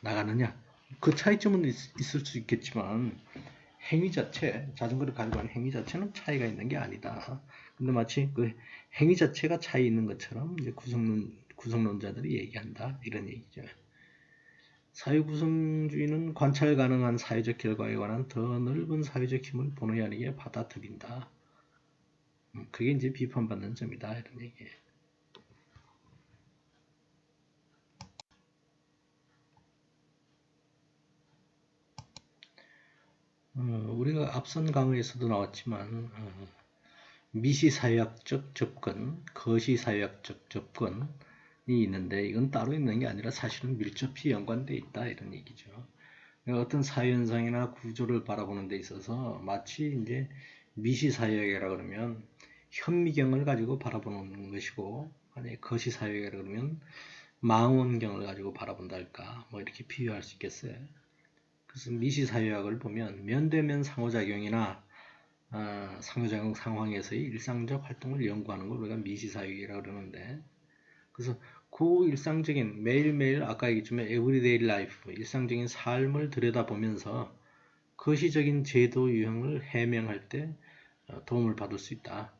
S1: 나가느냐 그 차이점은 있을 수 있겠지만 행위 자체 자전거를 가지고 가는 행위 자체는 차이가 있는 게 아니다. 근데 마치 그 행위 자체가 차이 있는 것처럼 이제 구성론자들이 얘기한다 이런 얘기죠. 사회구성주의는 관찰 가능한 사회적 결과에 관한 더 넓은 사회적 힘을 본의 아니게 받아들인다. 그게 이제 비판받는 점이다 이런 얘기예요. 우리가 앞선 강의에서도 나왔지만 미시사회학적 접근, 거시사회학적 접근이 있는데 이건 따로 있는 게 아니라 사실은 밀접히 연관되어 있다 이런 얘기죠. 그러니까 어떤 사회현상이나 구조를 바라보는 데 있어서 마치 이제 미시사회학이라 그러면 현미경을 가지고 바라보는 것이고 만약에 거시사회학이라 그러면 망원경을 가지고 바라본다 할까 뭐 이렇게 비유할 수 있겠어요. 그래서 미시사회학을 보면 면대면 상호작용이나 상호작용 상황에서의 일상적 활동을 연구하는 걸 우리가 미시사회학이라고 그러는데 그래서 그 일상적인 매일매일 아까 얘기했지만 everyday life 일상적인 삶을 들여다보면서 거시적인 제도 유형을 해명할 때 도움을 받을 수 있다.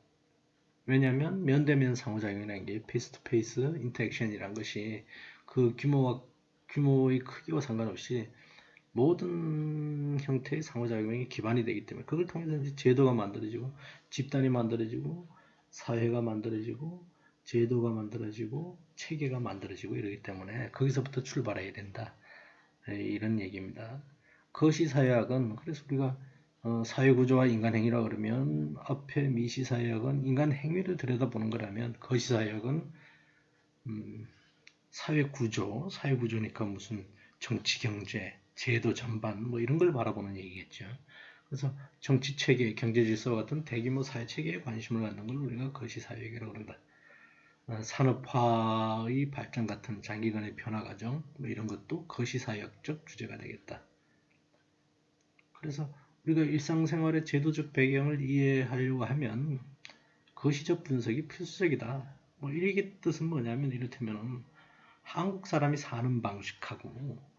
S1: 왜냐하면 면대면 상호작용이라는 게 페이스-투-페이스 인터랙션이라는 것이 그 규모의 크기와 상관없이 모든 형태의 상호작용이 기반이 되기 때문에 그걸 통해서 이제 제도가 만들어지고 집단이 만들어지고 사회가 만들어지고 제도가 만들어지고 체계가 만들어지고 이러기 때문에 거기서부터 출발해야 된다. 이런 얘기입니다. 거시사회학은 그래서 우리가 사회구조와 인간행위라 그러면 앞에 미시사회학은 인간행위를 들여다보는 거라면 거시사회학은 사회구조니까 무슨 정치, 경제, 제도 전반 뭐 이런 걸 바라보는 얘기겠죠. 그래서 정치 체계, 경제 질서와 같은 대규모 사회 체계에 관심을 갖는 걸 우리가 거시사회학이라고 그런다. 산업화의 발전 같은 장기간의 변화 과정 뭐 이런 것도 거시사회학적 주제가 되겠다. 그래서 우리가 일상생활의 제도적 배경을 이해하려고 하면 거시적 분석이 필수적이다. 뭐 이 뜻은 뭐냐면 이를테면 한국 사람이 사는 방식하고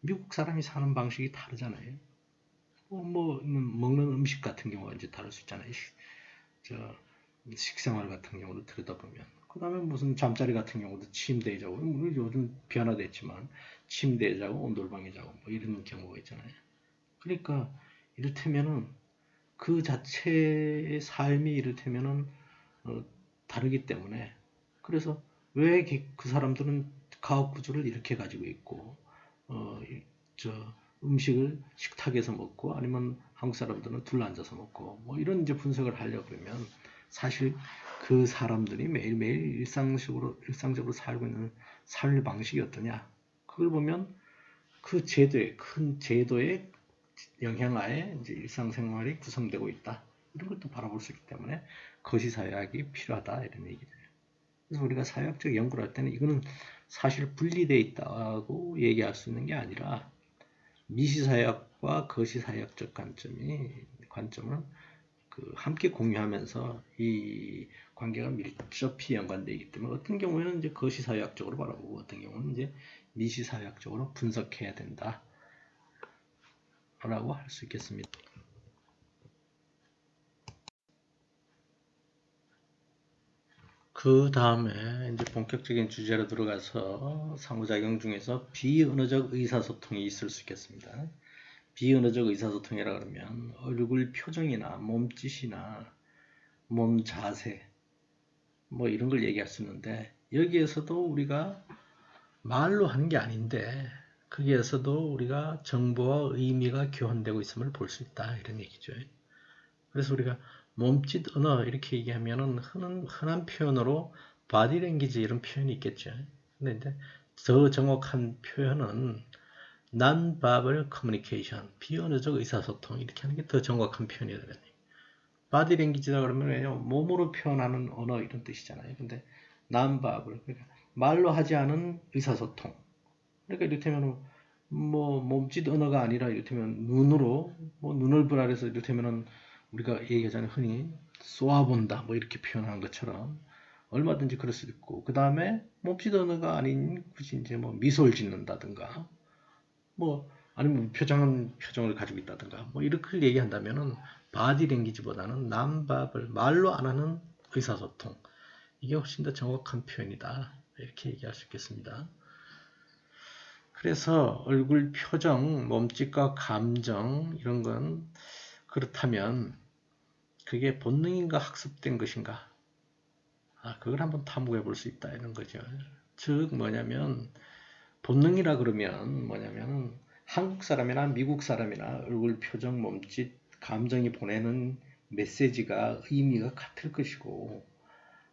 S1: 미국 사람이 사는 방식이 다르잖아요. 뭐 먹는 음식 같은 경우가 이제 다를 수 있잖아요. 식생활 같은 경우도 들여다보면 그 다음에 무슨 잠자리 같은 경우도 침대에 자고 요즘 변화됐지만 침대에 자고 온돌방에 자고 뭐 이런 경우가 있잖아요. 그러니까 이를테면은 그 자체의 삶이 이를테면은 다르기 때문에 그래서 왜 그 사람들은 가옥 구조를 이렇게 가지고 있고 음식을 식탁에서 먹고 아니면 한국 사람들은 둘러앉아서 먹고 뭐 이런 이제 분석을 하려고 그러면 사실 그 사람들이 매일매일 일상적으로 살고 있는 삶의 방식이 어떠냐 그걸 보면 그 큰 제도의 영향하에 이제 일상생활이 구성되고 있다 이런 것도 바라볼 수 있기 때문에 거시사회학이 필요하다 이런 얘기죠. 그래서 우리가 사회학적 연구를 할 때는 이거는 사실 분리되어 있다고 얘기할 수 있는 게 아니라 미시사회학과 거시사회학적 관점을 함께 공유하면서 이 관계가 밀접히 연관되어 있기 때문에 어떤 경우에는 이제 거시사회학적으로 바라보고 어떤 경우는 이제 미시사회학적으로 분석해야 된다 라고 할 수 있겠습니다. 그 다음에 이제 본격적인 주제로 들어가서 상호작용 중에서 비언어적 의사소통이 있을 수 있겠습니다. 비언어적 의사소통이라 그러면 얼굴 표정이나 몸짓이나 몸 자세 뭐 이런 걸 얘기할 수 있는데 여기에서도 우리가 말로 하는 게 아닌데 거기에서도 우리가 정보와 의미가 교환되고 있음을 볼 수 있다 이런 얘기죠. 그래서 우리가 몸짓 언어 이렇게 얘기하면은 흔한 표현으로 바디랭귀지 이런 표현이 있겠죠. 근데 이제 더 정확한 표현은 non-verbal communication, 비언어적 의사소통 이렇게 하는 게 더 정확한 표현이거든요. 바디 랭귀지다 그러면 왜냐 몸으로 표현하는 언어 이런 뜻이잖아요. 근데 non-verbal 그러니까 말로 하지 않은 의사소통. 그러니까 이를테면 뭐 몸짓 언어가 아니라 이를테면 눈으로 뭐 눈을 불아래서 이를테면은 우리가 얘기하잖아요. 흔히 쏘아본다 뭐 이렇게 표현하는 것처럼 얼마든지 그럴 수도 있고 그 다음에 몸짓 언어가 아닌 굳이 이제 뭐 미소를 짓는다든가 뭐 아니면 표정을 가지고 있다든가 뭐 이렇게 얘기한다면은 바디 랭귀지보다는 남밥을 말로 안 하는 의사소통 이게 훨씬 더 정확한 표현이다 이렇게 얘기할 수 있겠습니다. 그래서 얼굴 표정, 몸짓과 감정 이런 건 그렇다면 그게 본능인가 학습된 것인가? 그걸 한번 탐구해 볼 수 있다 이런 거죠. 즉 뭐냐면 본능이라 그러면 뭐냐면 한국 사람이나 미국 사람이나 얼굴 표정, 몸짓, 감정이 보내는 메시지가 의미가 같을 것이고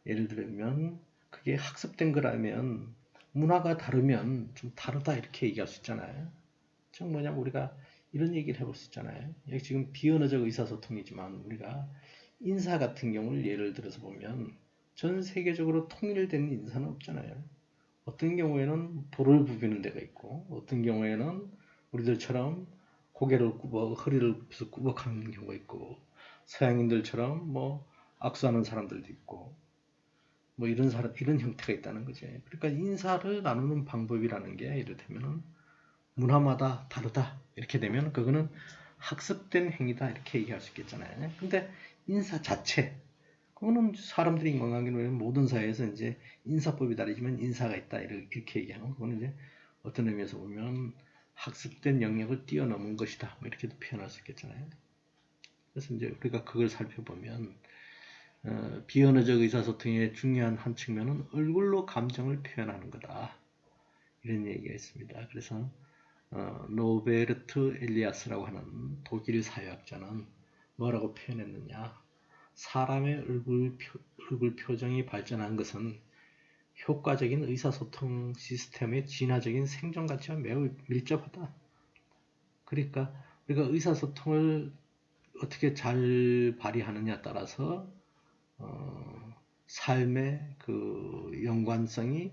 S1: 예를 들면 그게 학습된 거라면 문화가 다르면 좀 다르다 이렇게 얘기할 수 있잖아요. 즉 뭐냐면 우리가 이런 얘기를 해볼 수 있잖아요. 여기 지금 비언어적 의사소통이지만 우리가 인사 같은 경우를 예를 들어서 보면 전 세계적으로 통일된 인사는 없잖아요. 어떤 경우에는 볼을 부비는 데가 있고 어떤 경우에는 우리들처럼 고개를 굽어 허리를 굽어서 꾸벅하는 경우가 있고 서양인들처럼 뭐 악수하는 사람들도 있고 뭐 이런 형태가 있다는 거죠. 그러니까 인사를 나누는 방법이라는 게 이를테면은 문화마다 다르다 이렇게 되면 그거는 학습된 행위다 이렇게 얘기할 수 있겠잖아요. 근데 인사 자체 그거는 사람들이 인간관계는 모든 사회에서 이제 인사법이 다르지만 인사가 있다 이렇게 얘기하는 거 그거는 이제 어떤 의미에서 보면 학습된 영역을 뛰어넘은 것이다 뭐 이렇게도 표현할 수 있겠잖아요. 그래서 이제 우리가 그걸 살펴보면 비언어적 의사소통의 중요한 한 측면은 얼굴로 감정을 표현하는 거다 이런 얘기가 있습니다. 그래서 노베르트 엘리아스라고 하는 독일 사회학자는 뭐라고 표현했느냐 사람의 얼굴 표정이 발전한 것은 효과적인 의사소통 시스템의 진화적인 생존 가치와 매우 밀접하다. 그러니까 우리가 의사소통을 어떻게 잘 발휘하느냐에 따라서 삶의 그 연관성이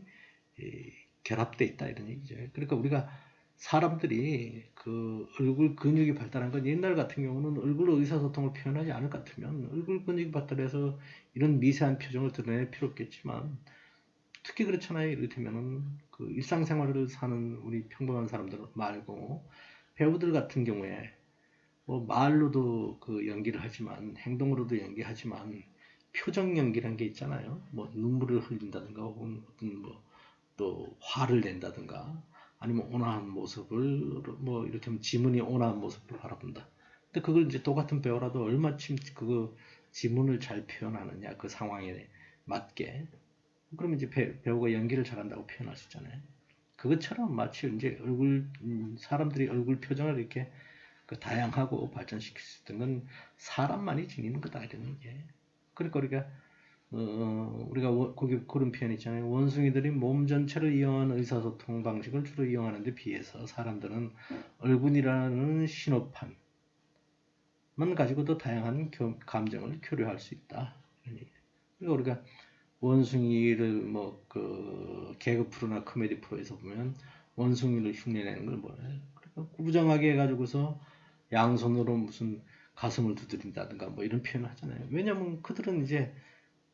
S1: 결합되어 있다 이런 얘기죠. 그러니까 우리가 사람들이 그 얼굴 근육이 발달한 건 옛날 같은 경우는 얼굴로 의사소통을 표현하지 않을 것 같으면 얼굴 근육이 발달해서 이런 미세한 표정을 드러낼 필요 없겠지만 특히 그렇잖아요. 이를테면은 그 일상생활을 사는 우리 평범한 사람들 말고 배우들 같은 경우에 뭐 말로도 그 연기를 하지만 행동으로도 연기하지만 표정 연기라는 게 있잖아요. 뭐 눈물을 흘린다든가 혹은 어떤 뭐 또 화를 낸다든가 아니면 온화한 모습을 뭐 이렇게 지문이 온화한 모습을 바라본다. 근데 그걸 이제 똑같은 배우라도 얼마큼 그 지문을 잘 표현하느냐 그 상황에 맞게 그러면 이제 배우가 연기를 잘한다고 표현할 수 있잖아요. 그것처럼 마치 이제 사람들이 얼굴 표정을 이렇게 그 다양하고 발전시킬 수 있는 건 사람만이 지니는 거다 이런 얘기예요. 그러니까 우리가 거기 그런 표현 있잖아요. 원숭이들이 몸 전체를 이용하는 의사소통 방식을 주로 이용하는 데 비해서 사람들은 얼굴이라는 신호판만 가지고도 다양한 감정을 교류할 수 있다. 그러니까 우리가 원숭이를 뭐 그 개그 프로나 코미디 프로에서 보면 원숭이를 흉내내는 걸 뭐래. 그러니까 구부정하게 해가지고서 양손으로 무슨 가슴을 두드린다든가 뭐 이런 표현을 하잖아요. 왜냐면 그들은 이제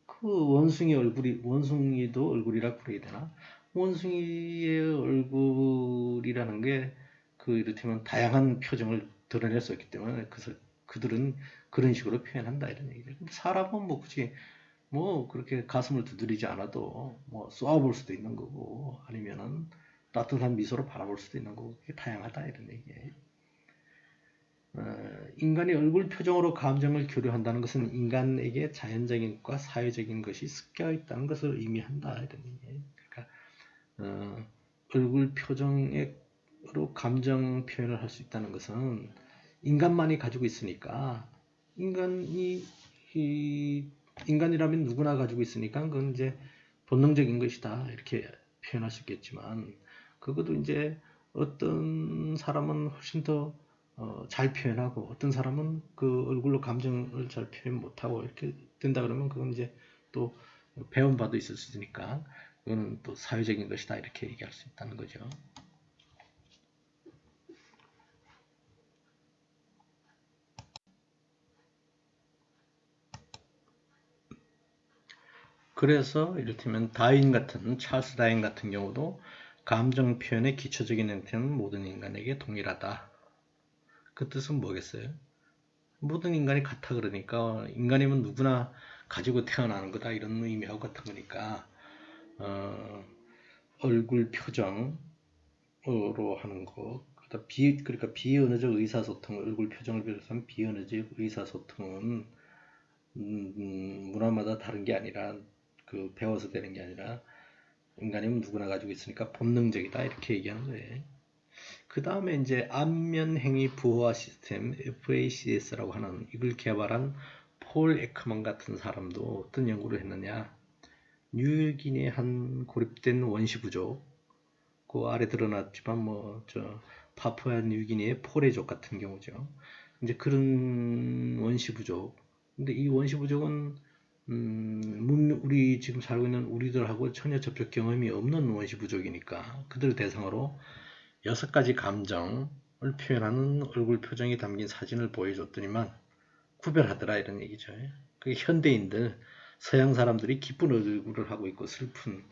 S1: 그 원숭이도 얼굴이라고 그래야 되나? 원숭이의 얼굴이라는 게 그 이를테면 다양한 표정을 드러낼 수 있기 때문에 그들은 그런 식으로 표현한다 이런 얘기죠. 근데 사람은 뭐 굳이 뭐 그렇게 가슴을 두드리지 않아도 뭐 쏘아볼 수도 있는 거고 아니면은 따뜻한 미소로 바라볼 수도 있는 거고 그게 다양하다 이런 얘기예요. 인간이 얼굴 표정으로 감정을 교류한다는 것은 인간에게 자연적인 것과 사회적인 것이 섞여 있다는 것을 의미한다 이런 얘기예요. 그러니까 얼굴 표정으로 감정 표현을 할 수 있다는 것은 인간만이 가지고 있으니까 인간이라면 누구나 가지고 있으니까 그건 이제 본능적인 것이다 이렇게 표현할 수 있겠지만 그것도 이제 어떤 사람은 훨씬 더 잘 표현하고 어떤 사람은 그 얼굴로 감정을 잘 표현 못하고 이렇게 된다 그러면 그건 이제 또 배운 바도 있을 수 있으니까 그거는 또 사회적인 것이다 이렇게 얘기할 수 있다는 거죠. 그래서 이를테면 찰스 다윈 같은 경우도 감정 표현의 기초적인 형태는 모든 인간에게 동일하다. 그 뜻은 뭐겠어요? 모든 인간이 같아 그러니까 인간이면 누구나 가지고 태어나는 거다 이런 의미하고 같은 거니까 얼굴 표정으로 하는 거 그러니까 비언어적 의사소통 얼굴 표정을 비롯한 비언어적 의사소통은 문화마다 다른 게 아니라 그 배워서 되는 게 아니라 인간이면 누구나 가지고 있으니까 본능적이다 이렇게 얘기하는 거예요. 그 다음에 이제 안면행위 부호화 시스템 FACS라고 하는 이걸 개발한 폴 에크먼 같은 사람도 어떤 연구를 했느냐. 뉴기니의 한 고립된 원시 부족 그 아래 드러났지만 뭐 저 파푸아 뉴기니의 포레족 같은 경우죠. 이제 그런 원시 부족. 근데 이 원시 부족은 우리 지금 살고 있는 우리들하고 전혀 접촉 경험이 없는 원시 부족이니까 그들 대상으로 6가지 감정을 표현하는 얼굴 표정이 담긴 사진을 보여줬더니만 구별하더라 이런 얘기죠. 그 현대인들 서양 사람들이 기쁜 얼굴을 하고 있고 슬픈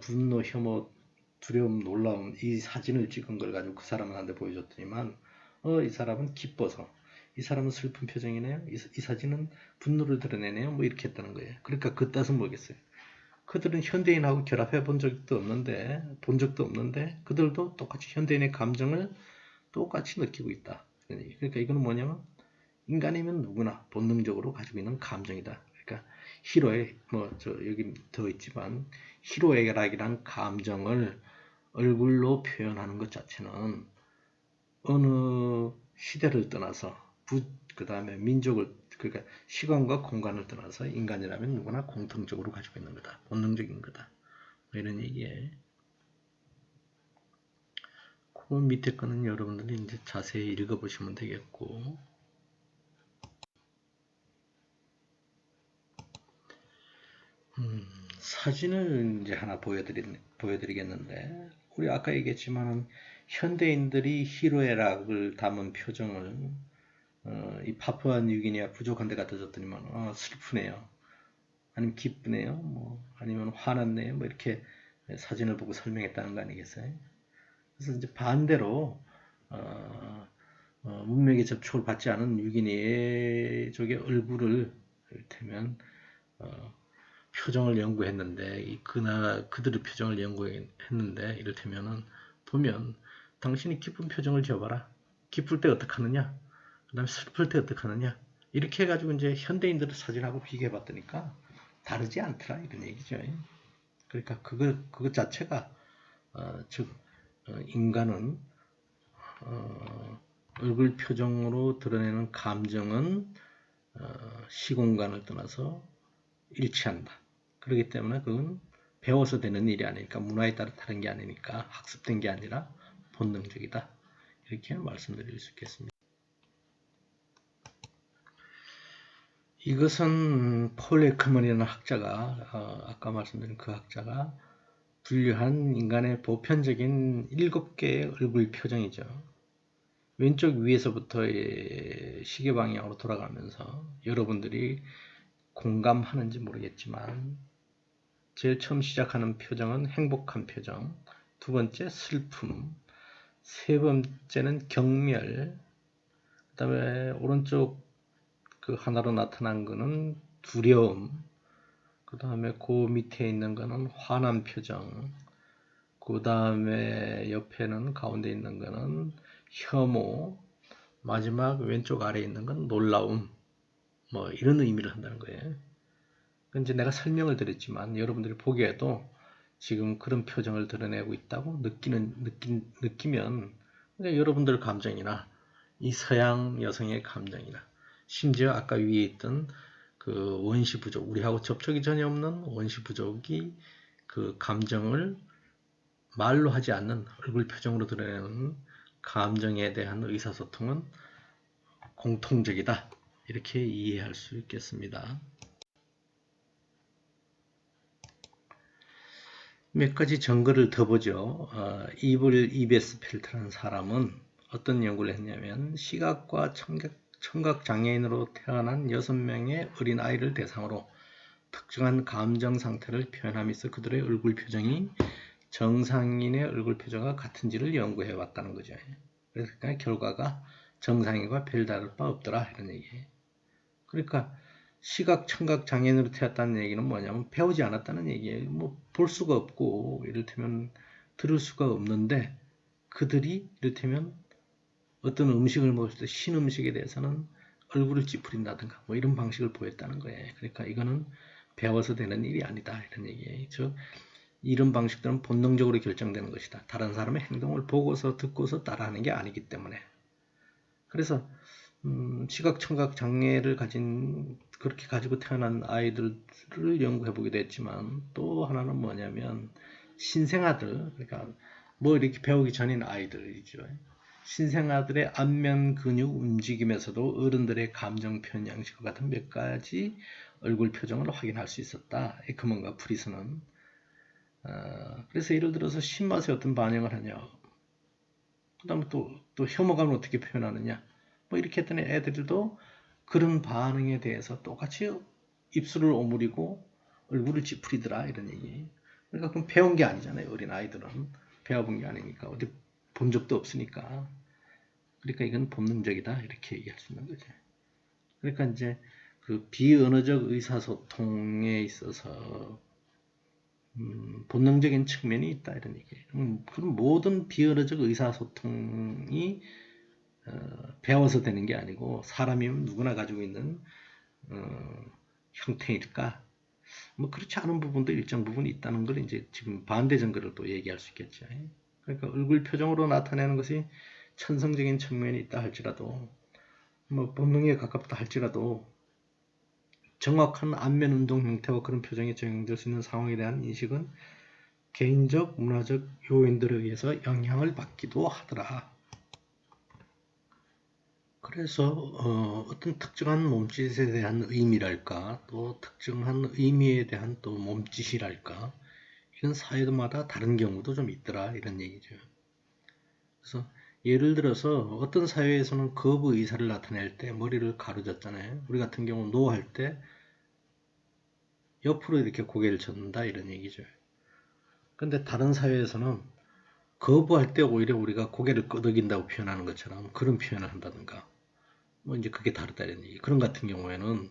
S1: 분노, 혐오, 두려움, 놀라움 이 사진을 찍은 걸 가지고 그 사람한테 보여줬더니만 이 사람은 기뻐서 이 사람은 슬픈 표정이네요. 이 사진은 분노를 드러내네요. 뭐 이렇게 했다는 거예요. 그러니까 그 뜻은 뭐겠어요? 그들은 현대인하고 결합해 본 적도 없는데 그들도 똑같이 현대인의 감정을 똑같이 느끼고 있다. 그러니까 이거는 뭐냐면 인간이면 누구나 본능적으로 가지고 있는 감정이다. 그러니까 희로애 여기 더 있지만 희로애락이란 감정을 얼굴로 표현하는 것 자체는 어느 시대를 떠나서 그 다음에 민족을 그러니까 시간과 공간을 떠나서 인간이라면 누구나 공통적으로 가지고 있는 거다. 본능적인 거다. 뭐 이런 얘기에 그 밑에 거는 여러분들이 이제 자세히 읽어보시면 되겠고 사진을 이제 하나 보여드리겠는데 우리 아까 얘기했지만 현대인들이 희로애락을 담은 표정을 이 파푸아 뉴기니아 부족한 데 갖다 줬더니만 슬프네요. 아니면 기쁘네요. 뭐 아니면 화났네요. 뭐 이렇게 사진을 보고 설명했다는 거 아니겠어요? 그래서 이제 반대로 문맥의 접촉을 받지 않은 뉴기니아 쪽의 얼굴을 이를테면 표정을 연구했는데 그들의 표정을 연구했는데 이를테면은 보면 당신이 기쁜 표정을 지어봐라. 기쁠 때 어떻게 하느냐? 그 다음에 슬플 때 어떻게 하느냐? 이렇게 해가지고 이제 현대인들의 사진하고 비교해 봤더니까 다르지 않더라 이런 얘기죠. 그러니까 그것 자체가 즉 인간은 얼굴 표정으로 드러내는 감정은 시공간을 떠나서 일치한다. 그렇기 때문에 그건 배워서 되는 일이 아니니까 문화에 따라 다른 게 아니니까 학습된 게 아니라 본능적이다. 이렇게 말씀드릴 수 있겠습니다. 이것은 폴 에크먼이라는 학자가 아까 말씀드린 그 학자가 분류한 인간의 보편적인 7개의 얼굴 표정이죠. 왼쪽 위에서부터 시계 방향으로 돌아가면서 여러분들이 공감하는지 모르겠지만 제일 처음 시작하는 표정은 행복한 표정, 두 번째 슬픔, 세 번째는 경멸, 그 다음에 오른쪽 그 하나로 나타난 거는 두려움, 그 다음에 그 밑에 있는 거는 화난 표정, 그 다음에 옆에는 가운데 있는 거는 혐오, 마지막 왼쪽 아래에 있는 건 놀라움, 뭐 이런 의미를 한다는 거예요. 이제 내가 설명을 드렸지만 여러분들이 보기에도 지금 그런 표정을 드러내고 있다고 느끼면 여러분들 감정이나 이 서양 여성의 감정이나 심지어 아까 위에 있던 그 원시 부족 우리하고 접촉이 전혀 없는 원시 부족이 그 감정을 말로 하지 않는 얼굴 표정으로 드러내는 감정에 대한 의사소통은 공통적이다. 이렇게 이해할 수 있겠습니다. 몇 가지 증거를 더 보죠. 이블 이베스 펠트라는 사람은 어떤 연구를 했냐면 시각과 청각 장애인으로 태어난 6명의 어린 아이를 대상으로 특정한 감정 상태를 표현하면서 그들의 얼굴 표정이 정상인의 얼굴 표정과 같은지를 연구해 왔다는 거죠. 그래서 결과가 정상인과 별다를 바 없더라 이런 얘기예요. 그러니까 시각, 청각 장애인으로 태어났다는 얘기는 뭐냐면 배우지 않았다는 얘기예요. 뭐 볼 수가 없고 이를테면 들을 수가 없는데 그들이 이를테면 어떤 음식을 먹을 때 신음식에 대해서는 얼굴을 찌푸린다든가 뭐 이런 방식을 보였다는 거예요. 그러니까 이거는 배워서 되는 일이 아니다 이런 얘기예요. 즉 이런 방식들은 본능적으로 결정되는 것이다. 다른 사람의 행동을 보고서 듣고서 따라하는 게 아니기 때문에. 그래서 시각, 청각 장애를 그렇게 가지고 태어난 아이들을 연구해 보기도 했지만 또 하나는 뭐냐면 신생아들, 그러니까 뭐 이렇게 배우기 전인 아이들이죠. 신생아들의 안면 근육 움직임에서도 어른들의 감정 표현 양식과 같은 몇 가지 얼굴 표정을 확인할 수 있었다. 에크먼과 프리스는. 그래서 예를 들어서 신맛에 어떤 반응을 하냐. 그 다음에 또 혐오감을 어떻게 표현하느냐. 뭐 이렇게 했더니 애들도 그런 반응에 대해서 똑같이 입술을 오므리고 얼굴을 찌푸리더라 이런 얘기. 그러니까 그럼 배운 게 아니잖아요. 어린 아이들은 배워본 게 아니니까 어디 본 적도 없으니까. 그러니까 이건 본능적이다 이렇게 얘기할 수 있는 거죠. 그러니까 이제 그 비언어적 의사소통에 있어서 본능적인 측면이 있다 이런 얘기예요. 그럼 모든 비언어적 의사소통이 배워서 되는 게 아니고 사람이면 누구나 가지고 있는 형태일까? 뭐 그렇지 않은 부분도 일정 부분 있다는 걸 이제 지금 반대 증거를 또 얘기할 수 있겠죠. 그러니까 얼굴 표정으로 나타내는 것이 천성적인 측면이 있다 할지라도 뭐 본능에 가깝다 할지라도 정확한 안면 운동 형태와 그런 표정이 적용될 수 있는 상황에 대한 인식은 개인적 문화적 요인들에 의해서 영향을 받기도 하더라. 그래서 어떤 특정한 몸짓에 대한 의미랄까 또 특정한 의미에 대한 또 몸짓이랄까 이건 사회마다 다른 경우도 좀 있더라 이런 얘기죠. 그래서 예를 들어서 어떤 사회에서는 거부 의사를 나타낼 때 머리를 가로젓잖아요. 우리 같은 경우 노할 때 옆으로 이렇게 고개를 젓는다 이런 얘기죠. 근데 다른 사회에서는 거부할 때 오히려 우리가 고개를 끄덕인다고 표현하는 것처럼 그런 표현을 한다든가 뭐 이제 그게 다르다 이런 얘기. 그런 같은 경우에는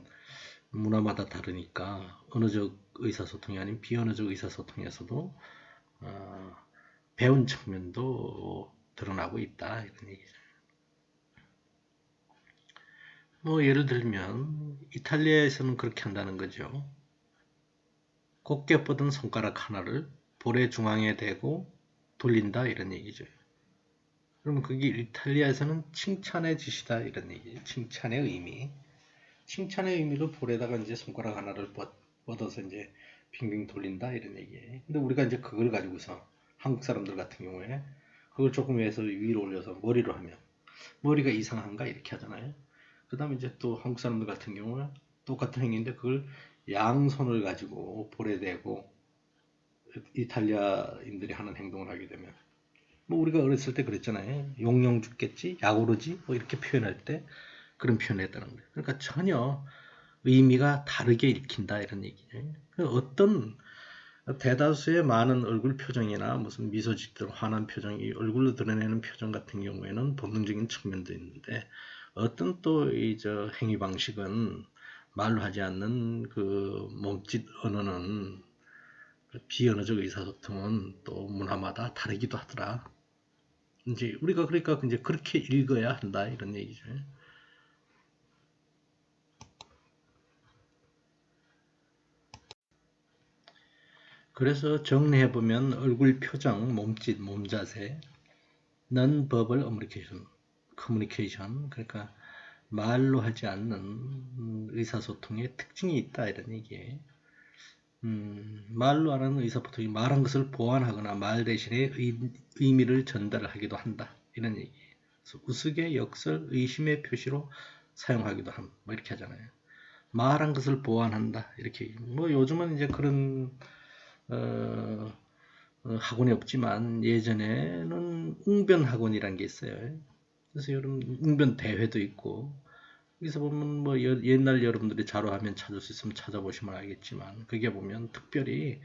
S1: 문화마다 다르니까 언어적 의사소통이 아닌 비언어적 의사소통에서도 배운 측면도 드러나고 있다 이런 얘기죠. 뭐 예를 들면 이탈리아에서는 그렇게 한다는 거죠. 곧게 뻗은 손가락 하나를 볼의 중앙에 대고 돌린다 이런 얘기죠. 그러면 그게 이탈리아에서는 칭찬의 짓이다 이런 얘기예요. 칭찬의 의미. 칭찬의 의미로 볼에다가 이제 손가락 하나를 뻗어서 이제 빙빙 돌린다 이런 얘기예요. 근데 우리가 이제 그걸 가지고서 한국 사람들 같은 경우에 그걸 조금 위로 올려서 머리로 하면 머리가 이상한가 이렇게 하잖아요. 그 다음에 이제 또 한국 사람들 같은 경우에 똑같은 행위인데 그걸 양손을 가지고 볼에 대고 이탈리아인들이 하는 행동을 하게 되면 뭐 우리가 어렸을 때 그랬잖아요. 용용 죽겠지, 약오르지 뭐 이렇게 표현할 때 그런 표현을 했다는 거예요. 그러니까 전혀 의미가 다르게 읽힌다 이런 얘기죠. 어떤 대다수의 많은 얼굴 표정이나 무슨 미소 짓든 화난 표정이 얼굴로 드러내는 표정 같은 경우에는 본능적인 측면도 있는데 어떤 또 이 행위 방식은 말로 하지 않는 그 몸짓 언어는 비언어적 의사소통은 또 문화마다 다르기도 하더라. 이제 우리가 그러니까 이제 그렇게 읽어야 한다 이런 얘기죠. 그래서 정리해보면 얼굴 표정, 몸짓, 몸자세, non-verbal communication, 그러니까 말로 하지 않는 의사소통의 특징이 있다 이런 얘기예요. 말로 하는 의사소통이 말한 것을 보완하거나 말 대신에 의미를 전달하기도 한다 이런 얘기예요. 그래서 우스개, 역설, 의심의 표시로 사용하기도 함. 뭐 이렇게 하잖아요. 말한 것을 보완한다. 이렇게. 뭐 요즘은 이제 그런 학원이 없지만 예전에는 웅변 학원이란 게 있어요. 그래서 여러분 웅변 대회도 있고 여기서 보면 뭐 옛날 여러분들이 자료화면 찾을 수 있으면 찾아보시면 알겠지만 그게 보면 특별히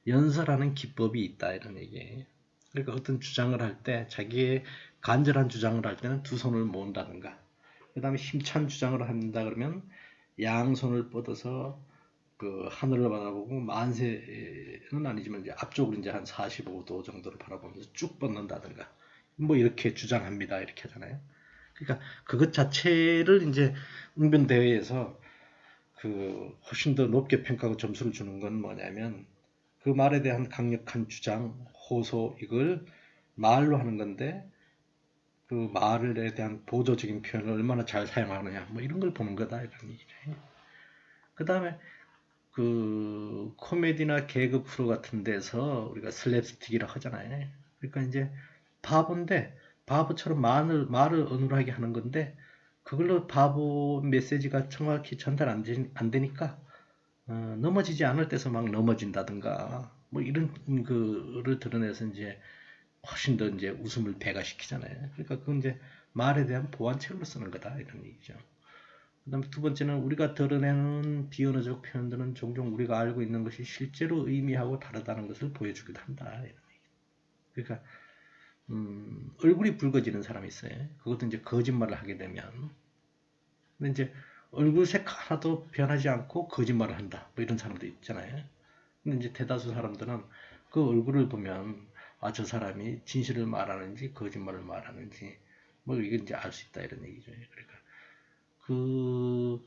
S1: 연설하는 기법이 있다 이런 얘기예요. 그러니까 어떤 주장을 할 때 자기의 간절한 주장을 할 때는 두 손을 모은다든가 그 다음에 힘찬 주장을 한다 그러면 양손을 뻗어서 그 하늘을 바라보고 만세는 아니지만 이제 앞쪽으로 이제 한 45도 정도를 바라보면서 쭉 뻗는다든가 뭐 이렇게 주장합니다 이렇게 하잖아요. 그러니까 그것 자체를 이제 웅변 대회에서 그 훨씬 더 높게 평가하고 점수를 주는 건 뭐냐면 그 말에 대한 강력한 주장, 호소 이걸 말로 하는 건데 그 말에 대한 보조적인 표현을 얼마나 잘 사용하느냐 뭐 이런 걸 보는 거다 이런 얘기죠. 그 다음에 그 코미디나 개그 프로 같은 데서 우리가 슬랩스틱이라고 하잖아요. 그러니까 이제 바보인데 바보처럼 말을 어눌하게 하는 건데 그걸로 바보 메시지가 정확히 전달 안 되니까 넘어지지 않을 때서 막 넘어진다든가 뭐 이런 거를 드러내서 이제 훨씬 더 이제 웃음을 배가시키잖아요. 그러니까 그건 이제 말에 대한 보완책으로 쓰는 거다 이런 얘기죠. 그다음 두 번째는 우리가 드러내는 비언어적 표현들은 종종 우리가 알고 있는 것이 실제로 의미하고 다르다는 것을 보여주기도 한다. 이런 얘기. 그러니까 얼굴이 붉어지는 사람이 있어요. 그것도 이제 거짓말을 하게 되면 근데 이제 얼굴색 하나도 변하지 않고 거짓말을 한다. 뭐 이런 사람도 있잖아요. 근데 이제 대다수 사람들은 그 얼굴을 보면 아, 저 사람이 진실을 말하는지 거짓말을 말하는지 뭐 이게 이제 알 수 있다 이런 얘기죠. 그러니까 그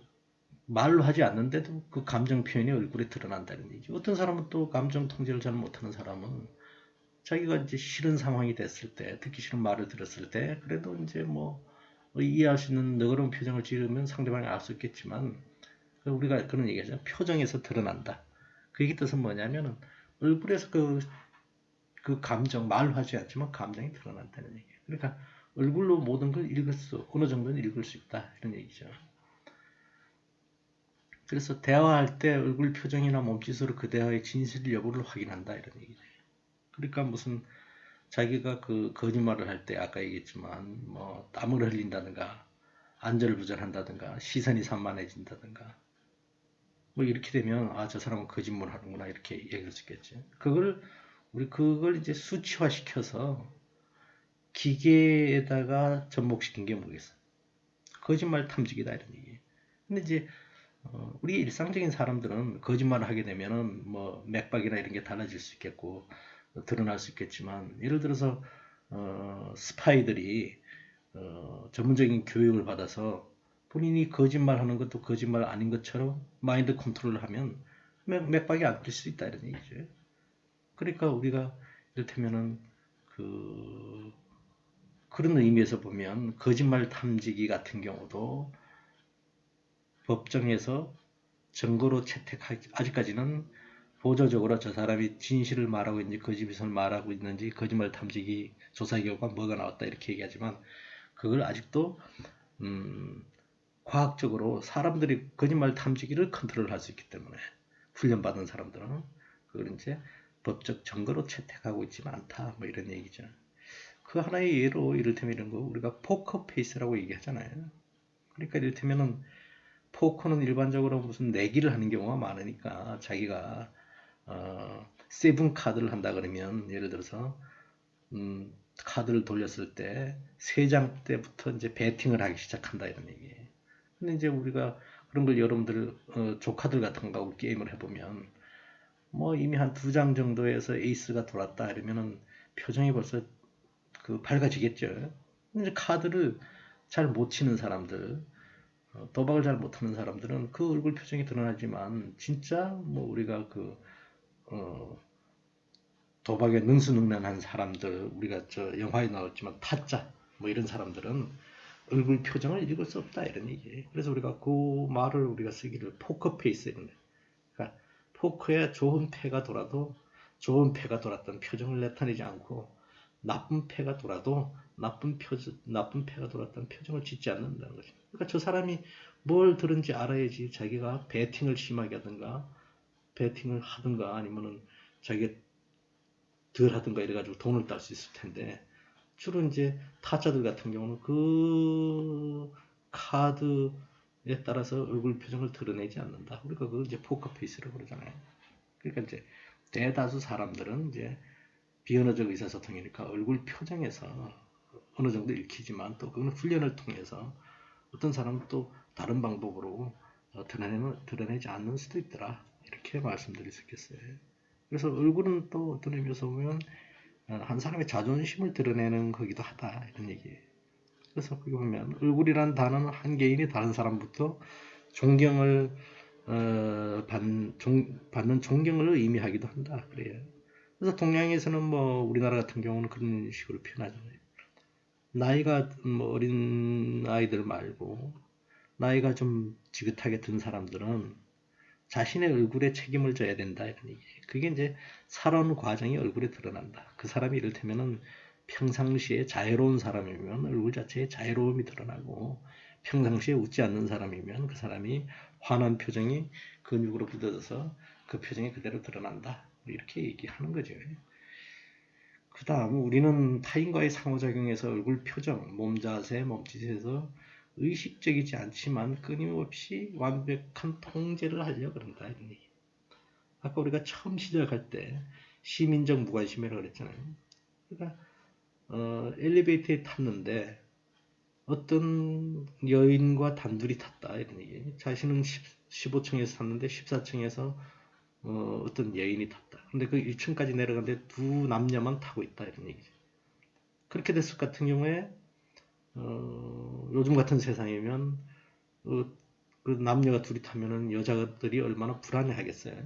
S1: 말로 하지 않는데도 그 감정 표현이 얼굴에 드러난다는 얘기죠. 어떤 사람은 또 감정 통제를 잘 못하는 사람은 자기가 이제 싫은 상황이 됐을 때, 듣기 싫은 말을 들었을 때, 그래도 이제 뭐 이해할 수 있는 너그러운 표정을 지으면 상대방이 알 수 있겠지만 우리가 그런 얘기하죠. 표정에서 드러난다. 그 얘기 뜻은 뭐냐면은 얼굴에서 그 감정, 말로 하지 않지만 감정이 드러난다는 얘기예요. 그러니까 얼굴로 모든 걸 어느 정도는 읽을 수 있다. 이런 얘기죠. 그래서 대화할 때 얼굴 표정이나 몸짓으로 그 대화의 진실 여부를 확인한다. 이런 얘기죠. 그러니까 무슨 자기가 그 거짓말을 할 때 아까 얘기했지만 뭐 땀을 흘린다든가 안절부절한다든가 시선이 산만해진다든가 뭐 이렇게 되면 아, 저 사람은 거짓말 하는구나 이렇게 얘기할 수 있겠지. 그걸 이제 수치화시켜서 기계에다가 접목시킨 게 뭐겠어? 거짓말 탐지기다 이런 얘기. 근데 이제 우리 일상적인 사람들은 거짓말을 하게 되면은 뭐 맥박이나 이런 게 달라질 수 있겠고 드러날 수 있겠지만 예를 들어서 스파이들이 전문적인 교육을 받아서 본인이 거짓말하는 것도 거짓말 아닌 것처럼 마인드 컨트롤을 하면 맥박이 안 뜰 수 있다 이런 얘기죠. 그러니까 우리가 이를테면은 그런 의미에서 보면 거짓말 탐지기 같은 경우도 법정에서 증거로 채택하기 아직까지는 보조적으로 저 사람이 진실을 말하고 있는지 거짓말을 말하고 있는지 거짓말 탐지기 조사 결과 뭐가 나왔다 이렇게 얘기하지만 그걸 아직도 과학적으로 사람들이 거짓말 탐지기를 컨트롤할 수 있기 때문에 훈련받은 사람들은 그걸 이제 법적 증거로 채택하고 있지는 않다 뭐 이런 얘기죠. 그 하나의 예로 이를테면 이런 거 우리가 포커 페이스라고 얘기하잖아요. 그러니까 이를테면은 포커는 일반적으로 무슨 내기를 하는 경우가 많으니까 자기가 세븐 카드를 한다 그러면 예를 들어서 카드를 돌렸을 때 세 장 때부터 이제 배팅을 하기 시작한다 이런 얘기예요. 근데 이제 우리가 그런 걸 여러분들 조카들 같은 거하고 게임을 해보면 뭐 이미 한 두 장 정도에서 에이스가 돌았다 이러면은 표정이 벌써 밝아지겠죠. 이제 카드를 잘 못 치는 사람들 도박을 잘 못하는 사람들은 그 얼굴 표정이 드러나지만 진짜 뭐 우리가 도박에 능수능란한 사람들 우리가 저 영화에 나왔지만 타짜 뭐 이런 사람들은 얼굴 표정을 읽을 수 없다 이런 얘기예요. 그래서 우리가 그 말을 우리가 쓰기를 포커 페이스 이런 거. 그러니까 포커에 좋은 패가 돌아도 좋은 패가 돌았던 표정을 나타내지 않고 나쁜 패가 돌아도 나쁜 패가 돌았다는 표정을 짓지 않는다는 거죠. 그러니까 저 사람이 뭘 들은지 알아야지 자기가 베팅을 심하게 하든가 베팅을 하든가 아니면은 자기가 덜 하든가 이래가지고 돈을 딸 수 있을 텐데 주로 이제 타짜들 같은 경우는 그 카드에 따라서 얼굴 표정을 드러내지 않는다. 우리가 그걸 이제 포커페이스라고 그러잖아요. 그러니까 이제 대다수 사람들은 이제 비언어적 의사소통이니까 얼굴 표정에서 어느 정도 읽히지만 또 그건 훈련을 통해서 어떤 사람은 또 다른 방법으로 드러내지 않는 수도 있더라. 이렇게 말씀드릴 수 있겠어요. 그래서 얼굴은 또 어떤 의미에서 보면 한 사람의 자존심을 드러내는 거기도 하다. 이런 얘기예요. 그래서 거기 보면 얼굴이란 단어는 한 개인이 다른 사람부터 존경을 받는 존경을 의미하기도 한다. 그래요. 그래서 동양에서는 뭐 우리나라 같은 경우는 그런 식으로 표현하잖아요. 나이가 뭐 어린 아이들 말고 나이가 좀 지긋하게 든 사람들은 자신의 얼굴에 책임을 져야 된다 이런 얘기예요. 그게 이제 살아오는 과정이 얼굴에 드러난다. 그 사람이 이를테면은 평상시에 자애로운 사람이면 얼굴 자체에 자애로움이 드러나고 평상시에 웃지 않는 사람이면 그 사람이 화난 표정이 근육으로 굳어져서 그 표정이 그대로 드러난다. 이렇게 얘기하는 거죠. 그 다음 우리는 타인과의 상호작용에서 얼굴 표정, 몸 자세, 몸짓에서 의식적이지 않지만 끊임없이 완벽한 통제를 하려고 그런다. 이런 얘기. 아까 우리가 처음 시작할 때 시민적 무관심이라고 그랬잖아요. 그러니까 엘리베이터에 탔는데 어떤 여인과 단둘이 탔다. 이런 얘기. 자신은 15층에서 탔는데 14층에서 어떤 여인이 탔다. 근데 그 1층까지 내려가는데 두 남녀만 타고 있다. 이런 얘기죠. 그렇게 됐을 같은 경우에 요즘 같은 세상이면 그 남녀가 둘이 타면은 여자들이 얼마나 불안해하겠어요.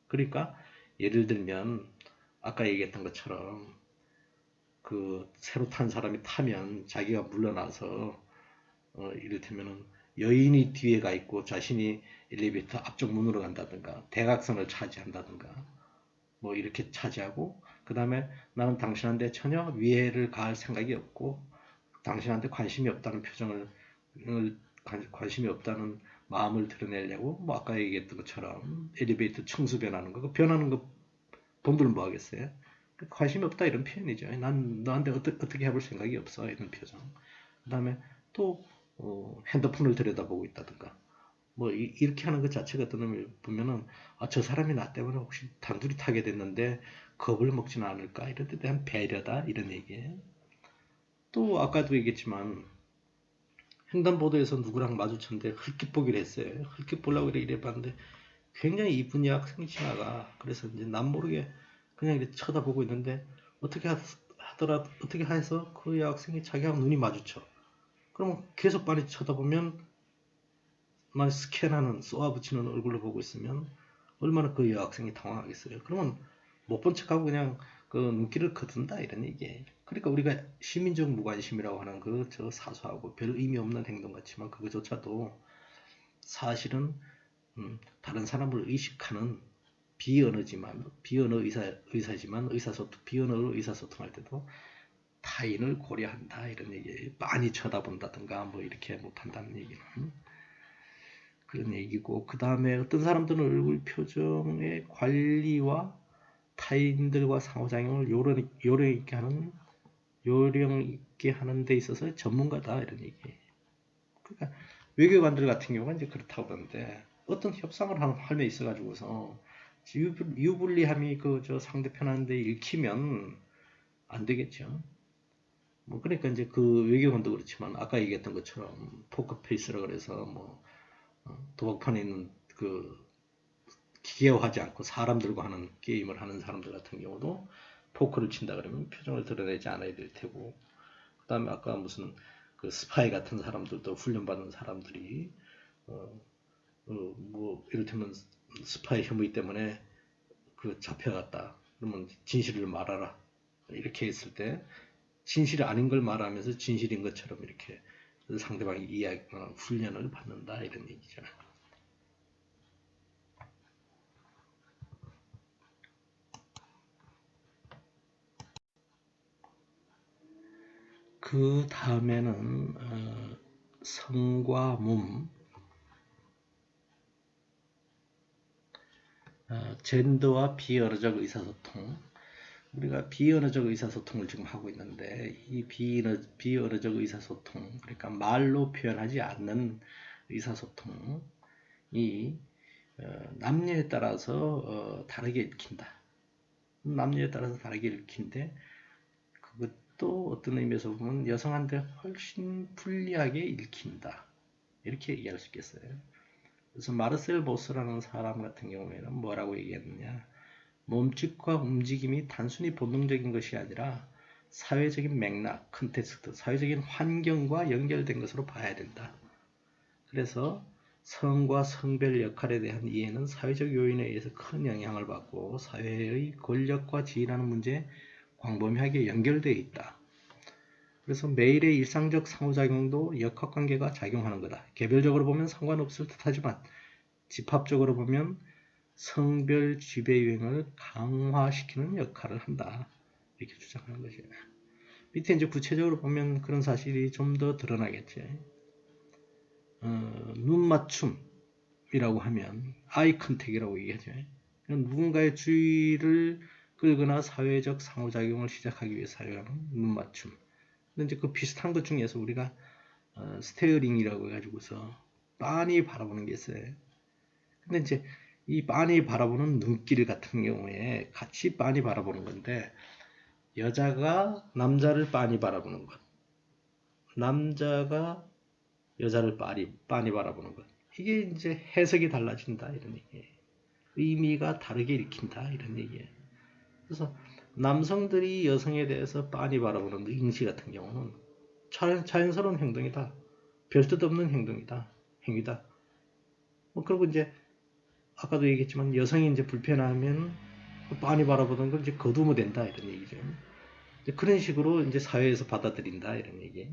S1: 그러니까 예를 들면 아까 얘기했던 것처럼 그 새로 탄 사람이 타면 자기가 물러나서 이를테면은 여인이 뒤에 가 있고 자신이 엘리베이터 앞쪽 문으로 간다든가 대각선을 차지한다든가 뭐 이렇게 차지하고 그 다음에 나는 당신한테 전혀 위해를 가할 생각이 없고 당신한테 관심이 없다는 표정을 관심이 없다는 마음을 드러내려고 뭐 아까 얘기했던 것처럼 엘리베이터 층수 변하는 거 그 변하는 거 본들 뭐 하겠어요? 관심이 없다 이런 표현이죠. 난 너한테 어떻게 해볼 생각이 없어 이런 표정. 그 다음에 또 핸드폰을 들여다보고 있다든가 뭐 이렇게 하는 것 자체가 어떤 의미를 보면은 저 사람이 나 때문에 혹시 단둘이 타게 됐는데 겁을 먹지는 않을까 이런 데 대한 배려다 이런 얘기예요. 또 아까도 얘기했지만 횡단보도에서 누구랑 마주쳤는데 흘낏 보기로 했어요. 흘낏 보려고 이래 봤는데 굉장히 이쁜 여학생이 지나가. 그래서 이제 남 모르게 그냥 이렇게 쳐다보고 있는데 어떻게 해서 그 여학생이 자기하고 눈이 마주쳐. 그러면 계속 많이 쳐다보면 만 스캔하는 쏘아붙이는 얼굴로 보고 있으면 얼마나 그 여학생이 당황하겠어요. 그러면 못 본 척하고 그냥 그 눈길을 거둔다 이런 얘기예요. 그러니까 우리가 시민적 무관심이라고 하는 그 저 사소하고 별 의미 없는 행동 같지만 그거조차도 사실은 다른 사람을 의식하는 비언어 의사지만 비언어로 의사소통할 때도 타인을 고려한다 이런 얘기예요. 많이 쳐다본다든가 뭐 이렇게 못한다는 얘기는 그런 얘기고 그 다음에 어떤 사람들은 얼굴 표정의 관리와 타인들과 상호작용을 요령 있게 하는 데 있어서 전문가다 이런 얘기예요. 그러니까 외교관들 같은 경우는 이제 그렇다고 그러는데 어떤 협상을 하면 있어가지고서 유불리함이 그 저 상대편한테 읽히면 안 되겠죠. 뭐 그러니까 이제 그 외교관도 그렇지만 아까 얘기했던 것처럼 포커페이스라 그래서 뭐 도박판에 있는 그 기계화하지 않고 사람들과 하는 게임을 하는 사람들 같은 경우도 포커를 친다 그러면 표정을 드러내지 않아야 될 테고 그 다음에 아까 무슨 그 스파이 같은 사람들도 훈련받은 사람들이 뭐 이를테면 스파이 혐의 때문에 그 잡혀갔다 그러면 진실을 말하라 이렇게 했을 때 진실이 아닌 걸 말하면서 진실인 것처럼 이렇게 상대방이 훈련을 받는다 이런 얘기죠. 그 다음에는 성과 몸, 젠더와 비언어적 의사소통. 우리가 비언어적 의사소통을 지금 하고 있는데 이 비언어적 의사소통, 그러니까 말로 표현하지 않는 의사소통이 남녀에 따라서 다르게 읽힌다. 남녀에 따라서 다르게 읽힌데 그것도 어떤 의미에서 보면 여성한테 훨씬 불리하게 읽힌다. 이렇게 얘기할 수 있겠어요. 그래서 마르셀 보스라는 사람 같은 경우에는 뭐라고 얘기했느냐. 몸짓과 움직임이 단순히 본능적인 것이 아니라 사회적인 맥락, 컨텍스트, 사회적인 환경과 연결된 것으로 봐야 된다. 그래서 성과 성별 역할에 대한 이해는 사회적 요인에 의해서 큰 영향을 받고 사회의 권력과 지위라는 문제에 광범위하게 연결되어 있다. 그래서 매일의 일상적 상호작용도 역학관계가 작용하는 거다. 개별적으로 보면 상관없을 듯하지만 집합적으로 보면 성별 지배유행을 강화시키는 역할을 한다. 이렇게 주장하는 것이에요. 밑에 이제 구체적으로 보면 그런 사실이 좀 더 드러나겠지. 눈맞춤이라고 하면 아이 컨택이라고 얘기하죠. 누군가의 주의를 끌거나 사회적 상호작용을 시작하기 위해 사용하는 눈맞춤. 근데 이제 그 비슷한 것 중에서 우리가 스테어링이라고 해가지고서 빤히 바라보는 게 있어요. 근데 이제 이 빤히 바라보는 눈길 같은 경우에 같이 빤히 바라보는 건데 여자가 남자를 빤히 바라보는 것, 남자가 여자를 빤히 바라보는 것, 이게 이제 해석이 달라진다 이런 얘기예요. 의미가 다르게 읽힌다 이런 얘기예요. 그래서 남성들이 여성에 대해서 빤히 바라보는 응시 같은 경우는 자연스러운 행동이다. 별 뜻 없는 행동이다. 행위다. 그리고 이제 아까도 얘기했지만 여성이 이제 불편하면 빤히 바라보던 걸 이제 거두면 된다 이런 얘기죠. 그런 식으로 이제 사회에서 받아들인다 이런 얘기.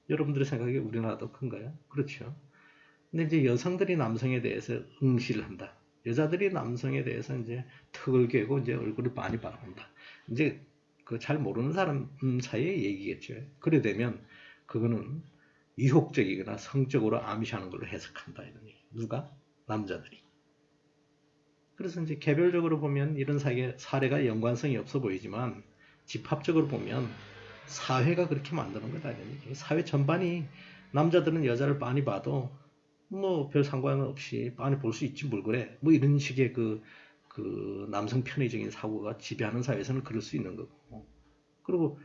S1: 여러분들의 생각에 우리나라도 큰가요? 그렇죠. 근데 이제 여성들이 남성에 대해서 응시를 한다. 여자들이 남성에 대해서 이제 턱을 괴고 이제 얼굴을 많이 바라본다. 이제 그 잘 모르는 사람 사이의 얘기겠죠. 그래 되면 그거는 유혹적이거나 성적으로 암시하는 걸로 해석한다 이런 얘기. 누가? 남자들이. 그래서 이제 개별적으로 보면 이런 사례가 연관성이 없어 보이지만 집합적으로 보면 사회가 그렇게 만드는 거다 이런 얘기. 사회 전반이 남자들은 여자를 빤히 봐도 뭐 별 상관없이 빤히 볼 수 있지 뭘 그래. 뭐 이런 식의 그 남성 편의적인 사고가 지배하는 사회에서는 그럴 수 있는 거고. 그리고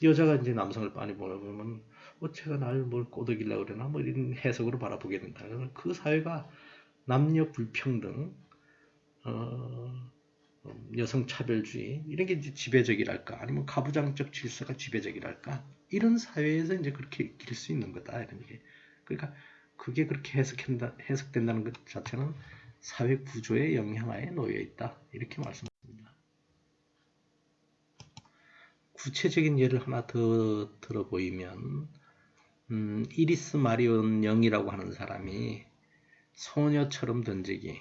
S1: 여자가 이제 남성을 빤히 보면 쟤가 날 뭘 꼬드기려고 그러나 뭐 이런 해석으로 바라보게 된다. 그 사회가 남녀 불평등, 여성 차별주의 이런 게 이제 지배적이랄까 아니면 가부장적 질서가 지배적이랄까 이런 사회에서 이제 그렇게 읽힐 수 있는 거다 이런 게. 그러니까 그게 그렇게 해석된다는 것 자체는 사회 구조의 영향하에 놓여 있다 이렇게 말씀드립니다. 구체적인 예를 하나 더 들어보이면 이리스 마리온 영이라고 하는 사람이 소녀처럼 던지기,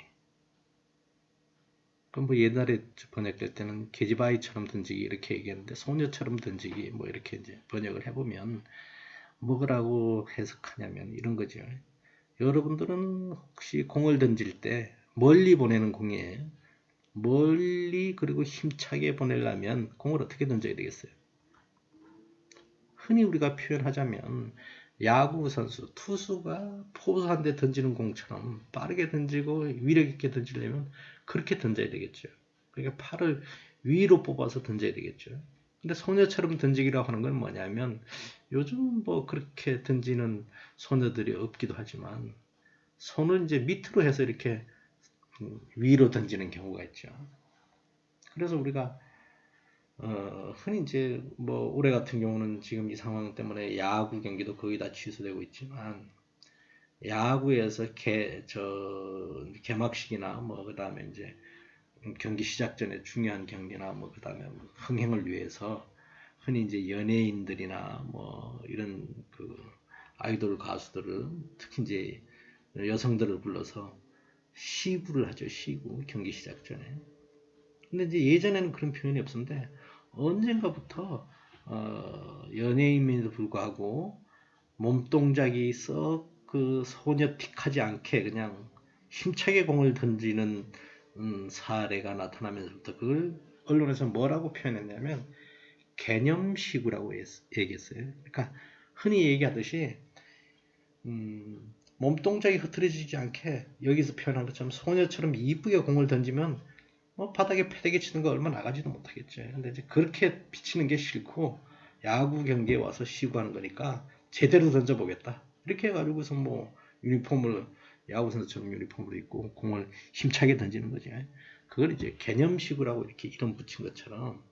S1: 그럼 뭐 옛날에 번역될 때는 계집아이처럼 던지기 이렇게 얘기했는데 소녀처럼 던지기 뭐 이렇게 이제 번역을 해보면 뭐라고 해석하냐면 이런 거죠. 여러분들은 혹시 공을 던질 때 멀리 보내는 공이에요. 멀리 그리고 힘차게 보내려면 공을 어떻게 던져야 되겠어요? 흔히 우리가 표현하자면 야구 선수, 투수가 포수한테 던지는 공처럼 빠르게 던지고 위력 있게 던지려면 그렇게 던져야 되겠죠. 그러니까 팔을 위로 뽑아서 던져야 되겠죠. 근데 소녀처럼 던지기라고 하는 건 뭐냐면 요즘 뭐 그렇게 던지는 소녀들이 없기도 하지만 손을 이제 밑으로 해서 이렇게 위로 던지는 경우가 있죠. 그래서 우리가 흔히 이제 뭐 올해 같은 경우는 지금 이 상황 때문에 야구 경기도 거의 다 취소되고 있지만 야구에서 개막식이나 뭐 그다음에 이제 경기 시작 전에 중요한 경기나 뭐 그다음에 흥행을 위해서 흔히 이제 연예인들이나 뭐 이런 그 아이돌 가수들을 특히 이제 여성들을 불러서 시구를 하죠. 시구 경기 시작 전에. 근데 이제 예전에는 그런 표현이 없었는데 언젠가부터 연예인임에도 불구하고 몸 동작이 썩 그 소녀틱하지 않게 그냥 힘차게 공을 던지는 사례가 나타나면서부터 그걸 언론에서 뭐라고 표현했냐면 개념시구라고 얘기했어요. 그러니까 흔히 얘기하듯이 몸 동작이 흐트러지지 않게 여기서 표현한 것처럼 소녀처럼 이쁘게 공을 던지면 뭐 바닥에 패대기 치는 거 얼마 나가지도 못하겠죠. 근데 이제 그렇게 비치는 게 싫고 야구 경기에 와서 시구하는 거니까 제대로 던져보겠다. 이렇게 해가지고서 뭐 유니폼을 야구 선수처럼 유니폼을 입고 공을 힘차게 던지는 거지. 그걸 이제 개념시구라고 이렇게 이름 붙인 것처럼.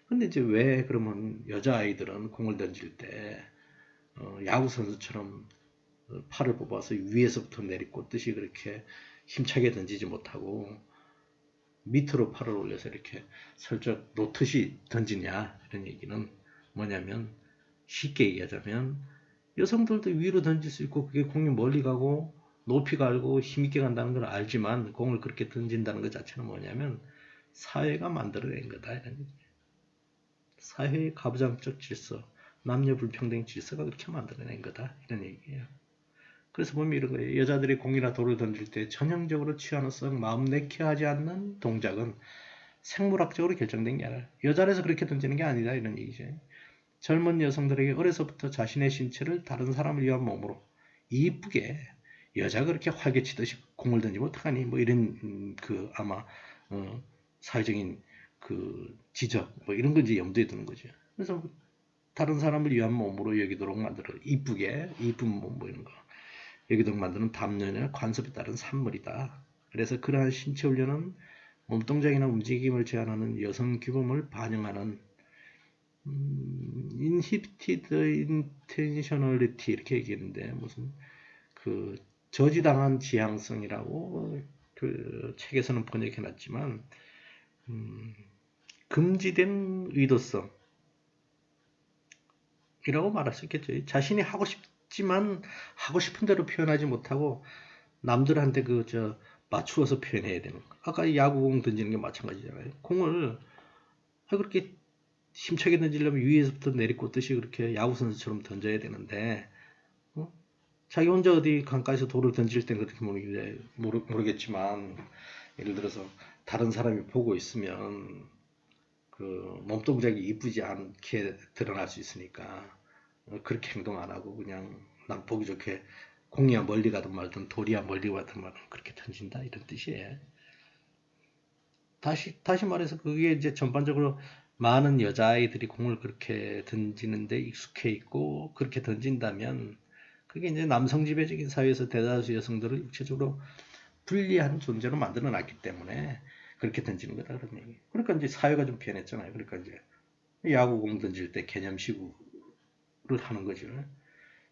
S1: 근데 이제 왜 그러면 여자아이들은 공을 던질 때 야구 선수처럼 팔을 뽑아서 위에서부터 내리꽂듯이 그렇게 힘차게 던지지 못하고 밑으로 팔을 올려서 이렇게 슬쩍 놓듯이 던지냐 이런 얘기는 뭐냐면 쉽게 얘기하자면 여성들도 위로 던질 수 있고 그게 공이 멀리 가고 높이 가고 힘있게 간다는 걸 알지만 공을 그렇게 던진다는 것 자체는 뭐냐면 사회가 만들어낸 거다 이런 얘기. 사회의 가부장적 질서, 남녀 불평등 질서가 그렇게 만들어낸 거다 이런 얘기예요. 그래서 보면 이런 거예요. 여자들이 공이나 돌을 던질 때 전형적으로 취하노성 마음 내켜 하지 않는 동작은 생물학적으로 결정된 게 아니라 여자라서 그렇게 던지는 게 아니다 이런 얘기죠. 젊은 여성들에게 어려서부터 자신의 신체를 다른 사람을 위한 몸으로 이쁘게 여자가 그렇게 활개치듯이 공을 던지면 어떡하니 뭐 이런 그 아마 사회적인 그 지적 뭐 이런 건 이제 염두에 두는 거죠. 그래서 다른 사람을 위한 몸으로 여기도록 만들어 이쁘게 이쁜 몸 뭐 이런 거 여기도록 만드는 담론이나 관습에 따른 산물이다. 그래서 그러한 신체 훈련은 몸동작이나 움직임을 제한하는 여성 규범을 반영하는 inhibited intentionality 이렇게 얘기했는데 무슨 그 저지당한 지향성이라고 그 책에서는 번역해놨지만 금지된 의도성이라고 말할 수 있겠죠. 자신이 하고 싶지만 하고 싶은 대로 표현하지 못하고 남들한테 맞추어서 표현해야 되는 거. 아까 야구공 던지는 게 마찬가지잖아요. 공을 그렇게 힘차게 던지려면 위에서부터 내리꽂듯이 그렇게 야구 선수처럼 던져야 되는데 자기 혼자 어디 강가에서 돌을 던질 땐 그렇게 모르겠지만 예를 들어서 다른 사람이 보고 있으면 그 몸동작이 이쁘지 않게 드러날 수 있으니까 그렇게 행동 안 하고 그냥 난 보기 좋게 공이야 멀리 가든 말든 돌이야 멀리 가든 말든 그렇게 던진다 이런 뜻이에요. 다시 말해서 그게 이제 전반적으로 많은 여자아이들이 공을 그렇게 던지는데 익숙해 있고 그렇게 던진다면 그게 이제 남성 지배적인 사회에서 대다수 여성들을 육체적으로 불리한 존재로 만들어 놨기 때문에 그렇게 던지는 거다 그런 얘기. 그러니까 이제 사회가 좀 변했잖아요. 그러니까 이제 야구공 던질 때 개념시구를 하는 거죠.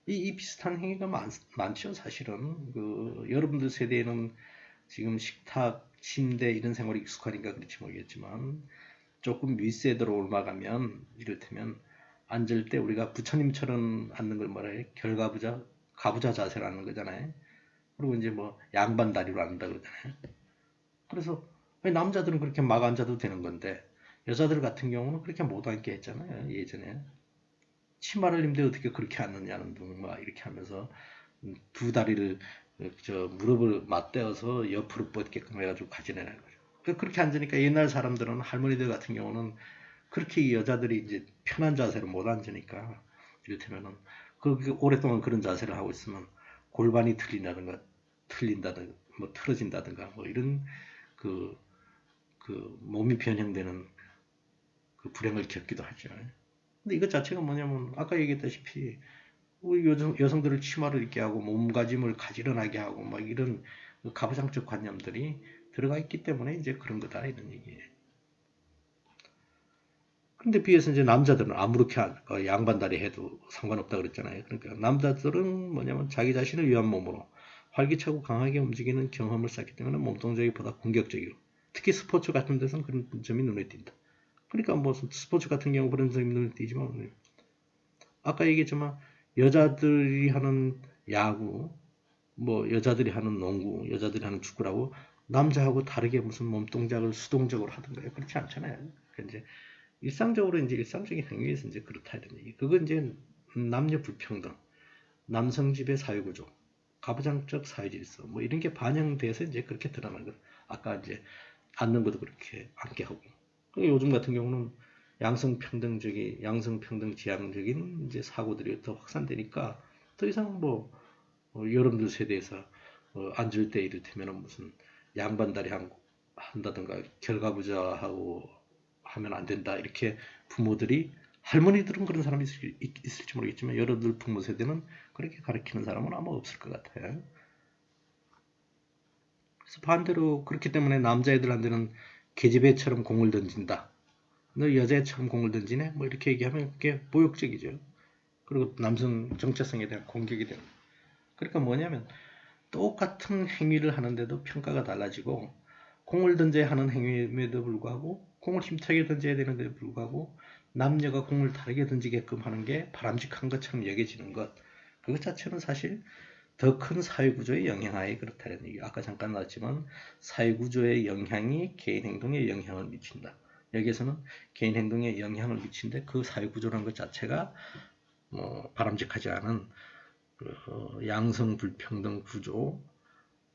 S1: 이 비슷한 행위가 많죠, 사실은. 여러분들 세대에는 지금 식탁, 침대 이런 생활이 익숙하니까 그렇지 모르겠지만 조금 윗세대로 올라가면 이를테면 앉을 때 우리가 부처님처럼 앉는 걸 뭐라 해? 가부좌 자세라는 거잖아요. 그리고 이제 뭐 양반 다리로 앉는다 그러잖아요. 그래서 남자들은 그렇게 막 앉아도 되는 건데 여자들 같은 경우는 그렇게 못 앉게 했잖아요. 예전에. 치마를 입는데 어떻게 그렇게 앉느냐는 둥 막 이렇게 하면서 두 다리를 무릎을 맞대어서 옆으로 뻗게끔 해가지고 가지내는 거죠. 그렇게 앉으니까 옛날 사람들은 할머니들 같은 경우는 그렇게 여자들이 이제 편한 자세로 못 앉으니까 이를테면은 오랫동안 그런 자세를 하고 있으면 골반이 틀린다든가 뭐 틀어진다든가 뭐 이런 그 몸이 변형되는 그 불행을 겪기도 하죠. 근데 이것 자체가 뭐냐면 아까 얘기했다시피 우리 여성들을 치마를 입게 하고 몸가짐을 가지런하게 하고 막 이런 가부장적 관념들이 들어가 있기 때문에 이제 그런 거다 이런 얘기예요. 근데 비해서 이제 남자들은 아무렇게 양반다리 해도 상관없다 그랬잖아요. 그러니까 남자들은 뭐냐면 자기 자신을 위한 몸으로 활기차고 강하게 움직이는 경험을 쌓기 때문에 몸동작이 보다 공격적이고 특히 스포츠 같은 데서는 그런 점이 눈에 띈다. 그러니까 뭐 스포츠 같은 경우 그런 점이 눈에 띄지만 아까 얘기했지만 여자들이 하는 야구, 뭐 여자들이 하는 농구, 여자들이 하는 축구라고 남자하고 다르게 무슨 몸 동작을 수동적으로 하던가요? 그렇지 않잖아요. 그러니까 이제 일상적으로 이제 일상적인 행위에서 이제 그렇다 이런 얘기. 그건 이제 남녀 불평등, 남성 지배 사회 구조, 가부장적 사회 질서 뭐 이런 게 반영돼서 이제 그렇게 드러나는 거. 아까 이제 앉는 것도 그렇게 앉게 하고. 요즘 같은 경우는 양성평등 지향적인 이제 사고들이 더 확산되니까 더 이상 뭐 여러분들 세대에서 앉을 때 이를테면 무슨 양반다리 한다든가 결과부자하고 하면 안 된다 이렇게 부모들이 할머니들은 그런 사람이 있을지 모르겠지만 여러분들 부모 세대는 그렇게 가르치는 사람은 아마 없을 것 같아요. 그래서 반대로 그렇기 때문에 남자애들한테는 계집애처럼 공을 던진다. 너 여자애처럼 공을 던지네? 뭐 이렇게 얘기하면 그게 모욕적이죠. 그리고 남성 정체성에 대한 공격이 되는. 그러니까 뭐냐면 똑같은 행위를 하는데도 평가가 달라지고 공을 던져야 하는 행위임에도 불구하고 공을 힘차게 던져야 되는데도 불구하고 남녀가 공을 다르게 던지게끔 하는 게 바람직한 것처럼 여겨지는 것. 그것 자체는 사실 더 큰 사회구조의 영향하에 그렇다는 얘기. 아까 잠깐 나왔지만 사회구조의 영향이 개인 행동에 영향을 미친다. 여기에서는 개인 행동에 영향을 미치는데 그 사회구조라는 것 자체가 바람직하지 않은 양성 불평등 구조,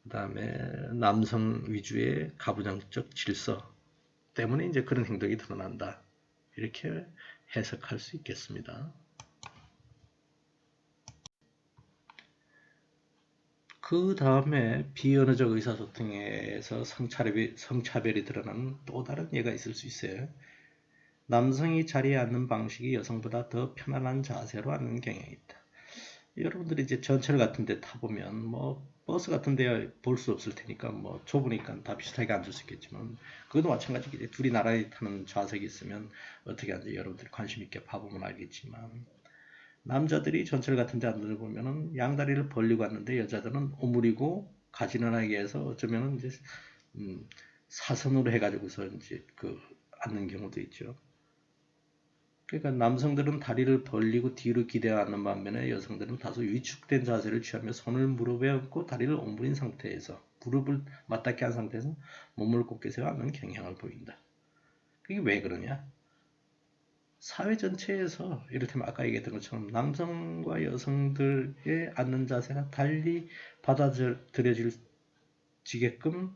S1: 그 다음에 남성 위주의 가부장적 질서 때문에 이제 그런 행동이 드러난다. 이렇게 해석할 수 있겠습니다. 그 다음에 비언어적 의사소통에서 성차별이 드러나는 또 다른 예가 있을 수 있어요. 남성이 자리에 앉는 방식이 여성보다 더 편안한 자세로 앉는 경향이 있다. 여러분들이 이제 전철 같은 데 타보면 뭐 버스 같은 데 볼 수 없을 테니까 뭐 좁으니까 다 비슷하게 앉을 수 있겠지만 그것도 마찬가지겠지. 둘이 나란히 타는 좌석이 있으면 어떻게 앉지 여러분들이 관심 있게 봐보면 알겠지만 남자들이 전철 같은 데 앉는 데 보면은 양다리를 벌리고 앉는데 여자들은 오므리고 가지런하게 해서 어쩌면은 이제 사선으로 해가지고서 이제 그 앉는 경우도 있죠. 그러니까 남성들은 다리를 벌리고 뒤로 기대어 앉는 반면에 여성들은 다소 위축된 자세를 취하며 손을 무릎에 얹고 다리를 오므린 상태에서 무릎을 맞닿게 한 상태에서 몸을 곧게 세워 앉는 경향을 보인다. 그게 왜 그러냐? 사회 전체에서 이를테면 아까 얘기했던 것처럼 남성과 여성들의 앉는 자세가 달리 받아들여지게끔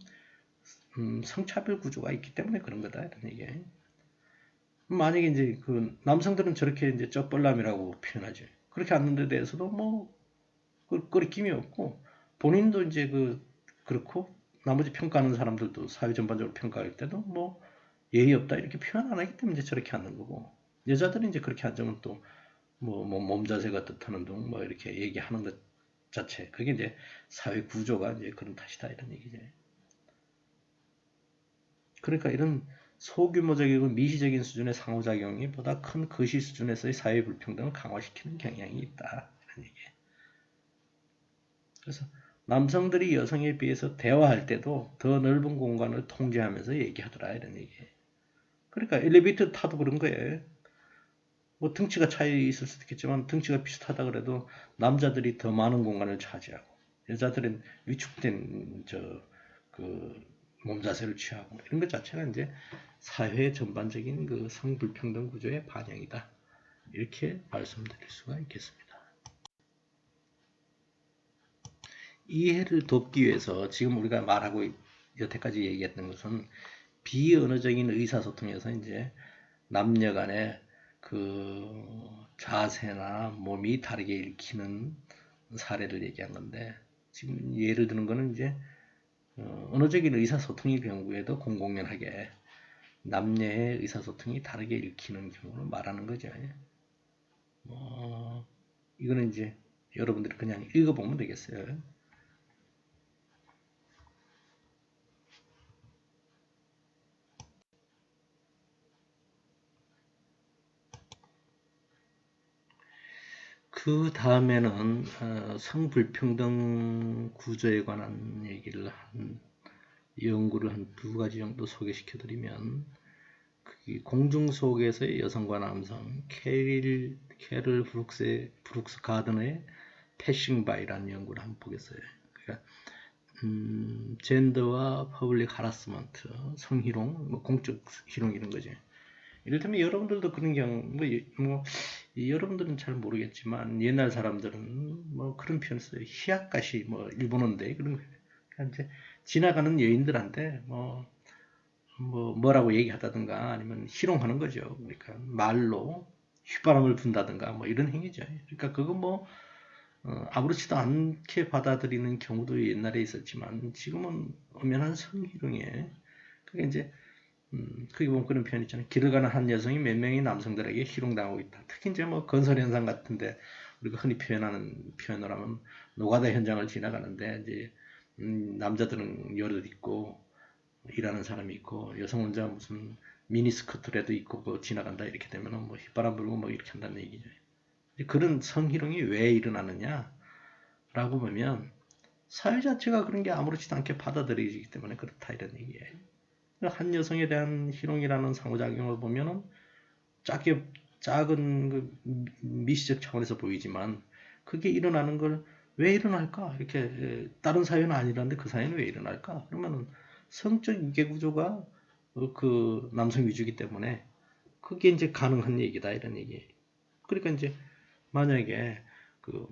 S1: 성차별 구조가 있기 때문에 그런 거다 이런 얘기예요. 만약에 이제 그 남성들은 저렇게 이제 쩍벌남이라고 표현하죠. 그렇게 앉는 데 대해서도 뭐 거리낌이 없고 본인도 이제 그렇고 나머지 평가하는 사람들도 사회 전반적으로 평가할 때도 뭐 예의 없다 이렇게 표현 안 하기 때문에 이제 저렇게 앉는 거고 여자들은 이제 그렇게 앉으면 또 뭐 몸 자세가 뜻하는 둥 뭐 이렇게 얘기하는 것 자체 그게 이제 사회 구조가 이제 그런 탓이다 이런 얘기죠. 그러니까 이런 소규모적이고 미시적인 수준의 상호작용이 보다 큰 거시 수준에서의 사회 불평등을 강화시키는 경향이 있다. 이런 얘기예요. 그래서 남성들이 여성에 비해서 대화할 때도 더 넓은 공간을 통제하면서 얘기하더라 이런 얘기예요. 그러니까 엘리베이터 타도 그런 거예요. 뭐 등치가 차이 있을 수도 있겠지만 등치가 비슷하다 그래도 남자들이 더 많은 공간을 차지하고 여자들은 위축된 몸 자세를 취하고 이런 것 자체가 이제 사회 전반적인 그 성불평등 구조의 반영이다. 이렇게 말씀드릴 수가 있겠습니다. 이해를 돕기 위해서 지금 우리가 말하고 여태까지 얘기했던 것은 비언어적인 의사소통에서 이제 남녀 간의 그 자세나 몸이 다르게 읽히는 사례를 얘기한 건데 지금 예를 드는 거는 이제 언어적인 의사소통의 경우에도 공공연하게 남녀의 의사소통이 다르게 읽히는 경우를 말하는 거죠. 이거는 이제 여러분들이 그냥 읽어보면 되겠어요. 그 다음에는 성불평등 구조에 관한 얘기를 연구를 한 두 가지 정도 소개시켜 드리면 공중 속에서의 여성과 남성 캐럴 브룩스 가든의 패싱 바이라는 연구를 한번 보겠어요. 그러니까 젠더와 퍼블릭 하라스먼트, 성희롱, 뭐 공적 희롱 이런 거죠. 이를테면 여러분들도 그런 경우 여러분들은 잘 모르겠지만 옛날 사람들은 뭐 그런 표현을 써요. 히야카시 뭐 일본어인데 그런 거 그러니까 이제 지나가는 여인들한테 뭐라고 얘기하다든가 아니면 희롱하는 거죠. 그러니까 말로 휘바람을 분다든가 뭐 이런 행위죠. 그러니까 그거 아무렇지도 않게 받아들이는 경우도 옛날에 있었지만 지금은 엄연한 성희롱에 그게 이제 그게 보면 그런 표현 있잖아요. 길을 가는 한 여성이 몇 명의 남성들에게 희롱당하고 있다. 특히 이제 뭐 건설 현상 같은데 우리가 흔히 표현하는 표현을 하면 노가다 현장을 지나가는데 이제 남자들은 여럿 있고 일하는 사람이 있고 여성 혼자 무슨 미니스커트라도 입고 지나간다 이렇게 되면은 뭐 휘바람 불고 뭐 이렇게 한다는 얘기죠. 그런 성희롱이 왜 일어나느냐라고 보면 사회 자체가 그런 게 아무렇지도 않게 받아들이기 때문에 그렇다 이런 얘기예요. 한 여성에 대한 희롱이라는 상호작용을 보면은 작은 그 미시적 차원에서 보이지만 그게 일어나는 걸 왜 일어날까? 이렇게 다른 사회는 아니라는데 그 사회는 왜 일어날까? 그러면은 성적 이계 구조가 그 남성 위주이기 때문에 그게 이제 가능한 얘기다 이런 얘기예요. 그러니까 이제 만약에 그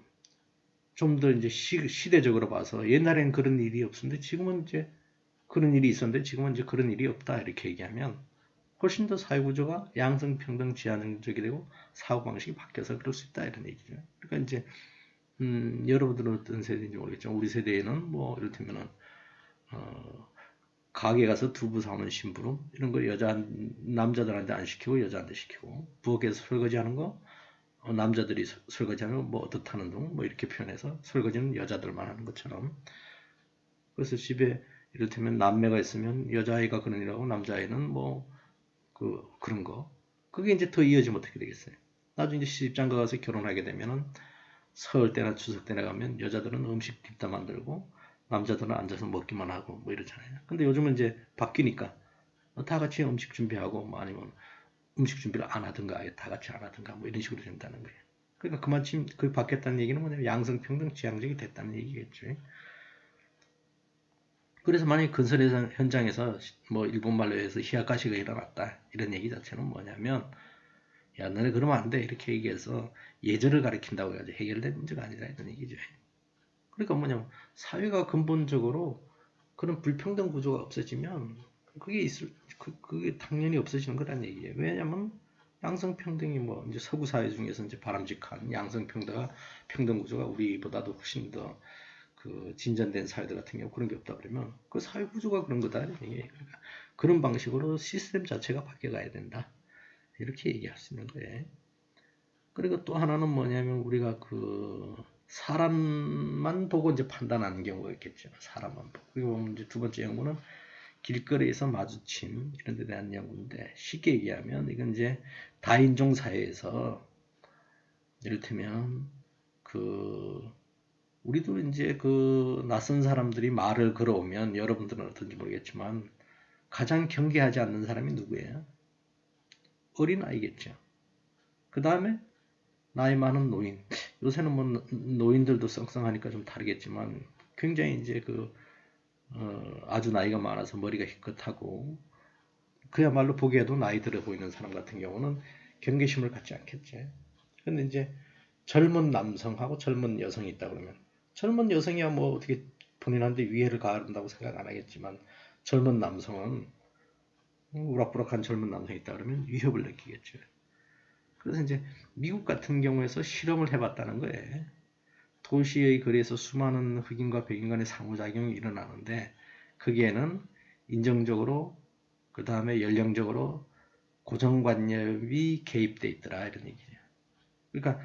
S1: 좀 더 이제 시대적으로 봐서 옛날엔 그런 일이 없었는데 지금은 이제 그런 일이 있었는데 지금은 이제 그런 일이 없다 이렇게 얘기하면 훨씬 더 사회 구조가 양성평등 지향적이 되고 사고방식이 바뀌어서 그럴 수 있다 이런 얘기죠. 그러니까 이제 여러분들은 어떤 세대인지 모르겠지만 우리 세대에는 뭐 이를테면은 가게 가서 두부 사오는 심부름 이런 거 남자들한테 안 시키고 여자한테 시키고 부엌에서 설거지하는 거 남자들이 설거지하면 뭐 어떻다는 둥 뭐 이렇게 표현해서 설거지는 여자들만 하는 것처럼 그래서 집에 이를테면 남매가 있으면 여자아이가 그런 일하고 남자아이는 뭐 그런 거 그게 이제 더 이어지면 어떻게 되겠어요? 나중에 이제 시집장가 가서 결혼하게 되면은 설 때나 추석 때나 가면 여자들은 음식 뒷다 만들고 남자들은 앉아서 먹기만 하고 뭐 이러잖아요. 근데 요즘은 이제 바뀌니까 다 같이 음식 준비하고 뭐 아니면 음식 준비를 안 하든가 아예 다 같이 안 하든가 뭐 이런 식으로 된다는 거예요. 그러니까 그만큼 그 바뀌었다는 얘기는 뭐냐면 양성평등 지향적이 됐다는 얘기겠죠. 그래서 만약 건설 현장에서 뭐 일본말로 해서 히야카시가 일어났다 이런 얘기 자체는 뭐냐면 야 너네 그러면 안 돼 이렇게 얘기해서 예절을 가리킨다고 해야지 해결된 문제가 아니라 이런 얘기죠. 그러니까 뭐냐면 사회가 근본적으로 그런 불평등 구조가 없어지면 그게 당연히 없어지는 거란 얘기예요. 왜냐하면 양성평등이 뭐 이제 서구 사회 중에서 이제 바람직한 양성평등 평등 구조가 우리보다도 훨씬 더 그 진전된 사회들 같은 경우 그런 게 없다 그러면 그 사회 구조가 그런 거다 이게 그러니까 그런 방식으로 시스템 자체가 바뀌어가야 된다 이렇게 얘기할 수 있는 거예요. 그리고 또 하나는 뭐냐면 우리가 그 사람만 보고 이제 판단하는 경우가 있겠죠. 사람만 보고. 그리고 이제 두 번째 연구는 길거리에서 마주침 이런 데 대한 연구인데 쉽게 얘기하면 이건 이제 다인종 사회에서 이를테면 그 우리도 이제 그 낯선 사람들이 말을 걸어오면 여러분들은 어떤지 모르겠지만 가장 경계하지 않는 사람이 누구예요? 어린아이겠죠. 그 다음에 나이 많은 노인. 요새는 뭐 노인들도 썽썽하니까 좀 다르겠지만 굉장히 이제 아주 나이가 많아서 머리가 희끗하고 그야말로 보기에도 나이 들어 보이는 사람 같은 경우는 경계심을 갖지 않겠지. 근데 이제 젊은 남성하고 젊은 여성이 있다 그러면 젊은 여성이야 뭐 어떻게 본인한테 위해를 가한다고 생각 안 하겠지만 젊은 남성은 우락부락한 젊은 남성이 있다 그러면 위협을 느끼겠죠. 그래서 이제 미국 같은 경우에서 실험을 해봤다는 거예요. 도시의 거리에서 수많은 흑인과 백인 간의 상호작용이 일어나는데 거기에는 인정적으로 그 다음에 연령적으로 고정관념이 개입돼 있더라 이런 얘기죠. 그러니까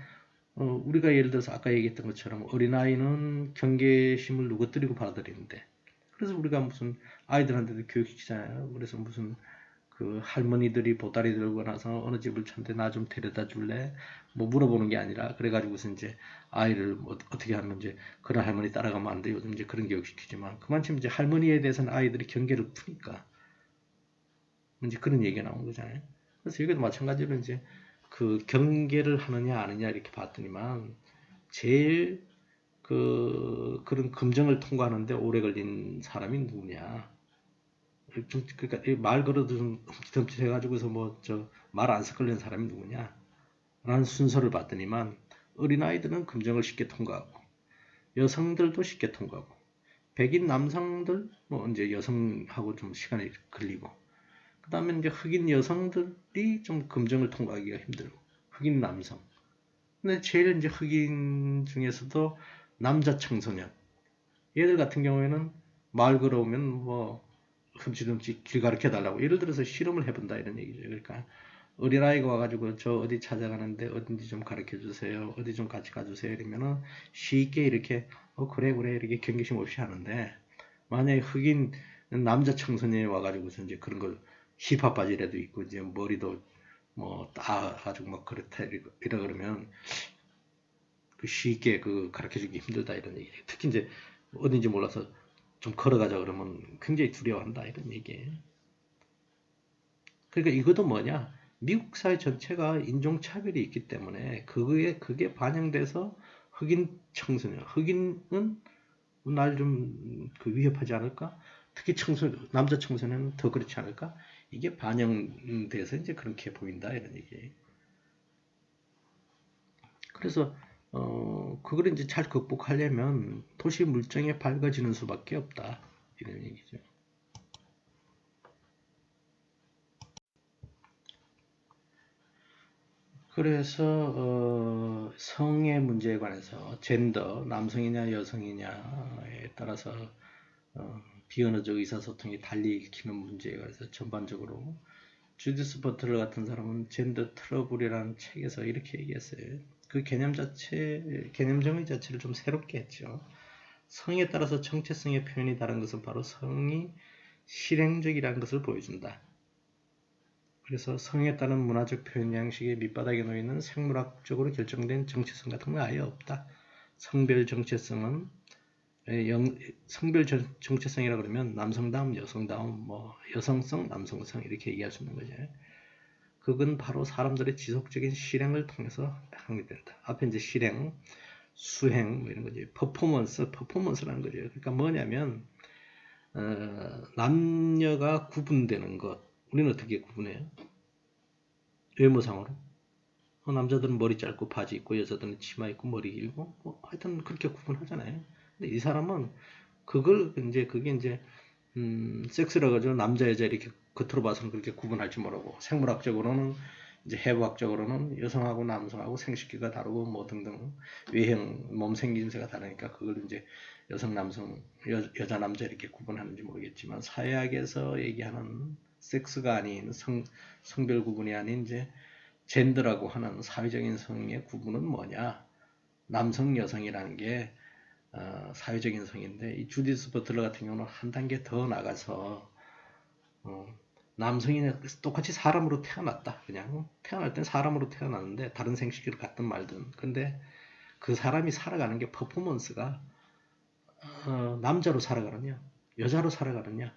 S1: 우리가 예를 들어서 아까 얘기했던 것처럼 어린아이는 경계심을 누구뜨리고 받아들이는데 그래서 우리가 무슨 아이들한테도 교육시키잖아요. 그래서 무슨 그 할머니들이 보따리 들고 나서 어느 집을 찾는데 나 좀 데려다 줄래? 뭐 물어보는 게 아니라 그래가지고서 이제 아이를 뭐 어떻게 하면 이제 그런 할머니 따라가면 안 돼. 요즘 이제 그런 교육시키지만 그만큼 이제 할머니에 대해서는 아이들이 경계를 푸니까 이제 그런 얘기가 나온 거잖아요. 그래서 여기도 마찬가지로 이제 그 경계를 하느냐 안 하느냐 이렇게 봤더니만 제일 그런 검증을 통과하는데 오래 걸린 사람이 누구냐? 그러니까 말 걸어도 좀 흠칫흠칫 해가지고서 뭐 저 말 안 섞으려는 사람이 누구냐? 라는 순서를 봤더니만 어린아이들은 금정을 쉽게 통과하고 여성들도 쉽게 통과하고 백인 남성들 뭐 이제 여성하고 좀 시간이 걸리고 그 다음에 이제 흑인 여성들이 좀 금정을 통과하기가 힘들고 흑인 남성 근데 제일 이제 흑인 중에서도 남자 청소년 얘들 같은 경우에는 말 걸어오면 뭐 흠칫흠칫 길 가르쳐 달라고 예를 들어서 실험을 해본다 이런 얘기죠. 그러니까 어린아이가 와가지고 저 어디 찾아가는데 어딘지 좀 가르쳐 주세요. 어디 좀 같이 가주세요. 이러면은 쉽게 이렇게 그래 그래 이렇게 경계심 없이 하는데 만약에 흑인 남자 청소년이 와가지고서 이제 그런 걸 힙합 바지라도 입고 이제 머리도 뭐 따가지고 막 그렇다 이러 그러면 그 쉽게 그 가르쳐 주기 힘들다 이런 얘기. 특히 이제 어딘지 몰라서 좀 걸어가자 그러면 굉장히 두려워한다 이런 얘기예요. 그러니까 이것도 뭐냐? 미국 사회 전체가 인종차별이 있기 때문에 그게 반영돼서 흑인 청소년, 흑인은 날 좀 그 위협하지 않을까? 특히 남자 청소년은 더 그렇지 않을까? 이게 반영돼서 이제 그렇게 보인다 이런 얘기예요. 그래서 그걸 이제 잘 극복하려면 도시 물정에 밝아지는 수밖에 없다 이런 얘기죠. 그래서 성의 문제에 관해서 젠더, 남성이냐 여성이냐에 따라서 비언어적 의사소통이 달리 읽히는 문제에 관해서 전반적으로 주디스 버틀러 같은 사람은 젠더 트러블이라는 책에서 이렇게 얘기했어요. 그 개념 정의 자체를 좀 새롭게 했죠. 성에 따라서 정체성의 표현이 다른 것은 바로 성이 실행적이라는 것을 보여준다. 그래서 성에 따른 문화적 표현 양식의 밑바닥에 놓이는 생물학적으로 결정된 정체성 같은 건 아예 없다. 성별 정체성은 성별 정체성이라 그러면 남성다움, 여성다움, 뭐 여성성, 남성성 이렇게 얘기할 수 있는 거죠. 그건 바로 사람들의 지속적인 실행을 통해서 하게 된다. 앞에 이제 실행, 수행 뭐 이런 거지. 퍼포먼스라는 거죠. 그러니까 뭐냐면 남녀가 구분되는 것. 우리는 어떻게 구분해요? 외모상으로. 남자들은 머리 짧고 바지 입고 여자들은 치마 입고 머리 길고 뭐 하여튼 그렇게 구분하잖아요. 근데 이 사람은 그게 이제 섹스라 가지고 남자 여자 이렇게 겉으로 봐서는 그렇게 구분할지 모르고 생물학적으로는 이제 해부학적으로는 여성하고 남성하고 생식기가 다르고 뭐 등등 외형 몸 생김새가 다르니까 그걸 이제 여성 남성 여자 남자 이렇게 구분하는지 모르겠지만 사회학에서 얘기하는 섹스가 아닌 성별 구분이 아닌 이제 젠더라고 하는 사회적인 성의 구분은 뭐냐? 남성, 여성이라는 게 사회적인 성인데 이 주디스 버틀러 같은 경우는 한 단계 더 나가서 남성이 똑같이 사람으로 태어났다. 그냥 태어날 땐 사람으로 태어났는데 다른 생식기를 갖든 말든. 근데 그 사람이 살아가는 게 퍼포먼스가 남자로 살아가느냐, 여자로 살아가느냐에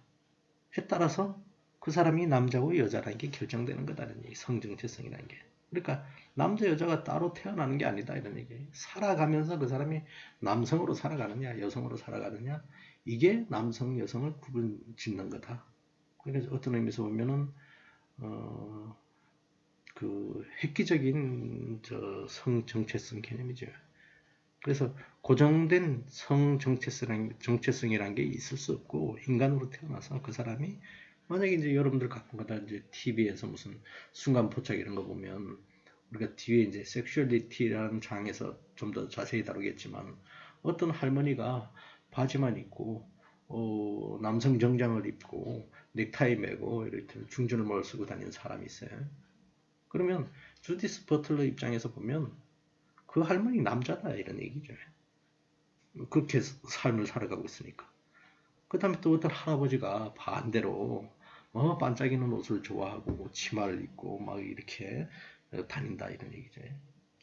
S1: 따라서 그 사람이 남자고 여자라는 게 결정되는 거다는 얘기. 성정체성이라는 게. 그러니까 남자 여자가 따로 태어나는 게 아니다 이런 얘기. 살아가면서 그 사람이 남성으로 살아가느냐 여성으로 살아가느냐 이게 남성 여성을 구분 짓는 거다. 그러니까 어떤 의미에서 보면은 그 획기적인 성 정체성 개념이죠. 그래서 고정된 성 정체성이라는 게 있을 수 없고 인간으로 태어나서 그 사람이 만약에 이제 여러분들 가끔 가다 이제 TV에서 무슨 순간 포착 이런 거 보면 우리가 뒤에 이제 섹슈얼리티라는 장에서 좀 더 자세히 다루겠지만 어떤 할머니가 바지만 입고 남성 정장을 입고 넥타이 매고 이렇게 중전을 쓰고 다니는 사람이 있어요. 그러면 주디스 버틀러 입장에서 보면 그 할머니 남자다 이런 얘기죠. 그렇게 삶을 살아가고 있으니까. 그 다음에 또 어떤 할아버지가 반대로 반짝이는 옷을 좋아하고 치마를 입고 막 이렇게 다닌다 이런 얘기죠.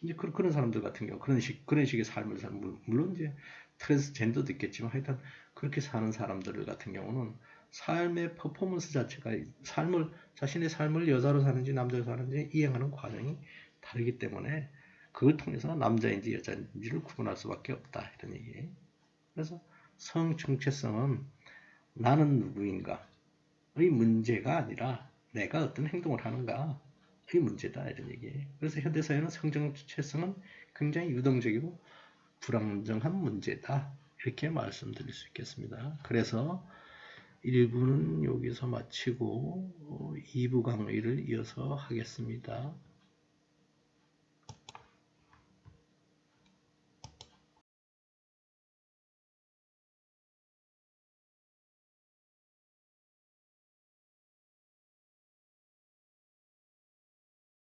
S1: 이제 그런 사람들 같은 경우 그런 식의 삶을 사는 물론 이제 트랜스젠더도 있겠지만 하여튼 그렇게 사는 사람들 같은 경우는 삶의 퍼포먼스 자체가 자신의 삶을 여자로 사는지 남자로 사는지 이행하는 과정이 다르기 때문에 그걸 통해서 남자인지 여자인지를 구분할 수밖에 없다 이런 얘기예요. 그래서 성 정체성은 나는 누구인가 문제가 아니라 내가 어떤 행동을 하는가의 문제다 이런 얘기예요. 그래서 현대사회는 성적 주체성은 굉장히 유동적이고 불안정한 문제다 이렇게 말씀드릴 수 있겠습니다. 그래서 1부는 여기서 마치고 2부 강의를 이어서 하겠습니다.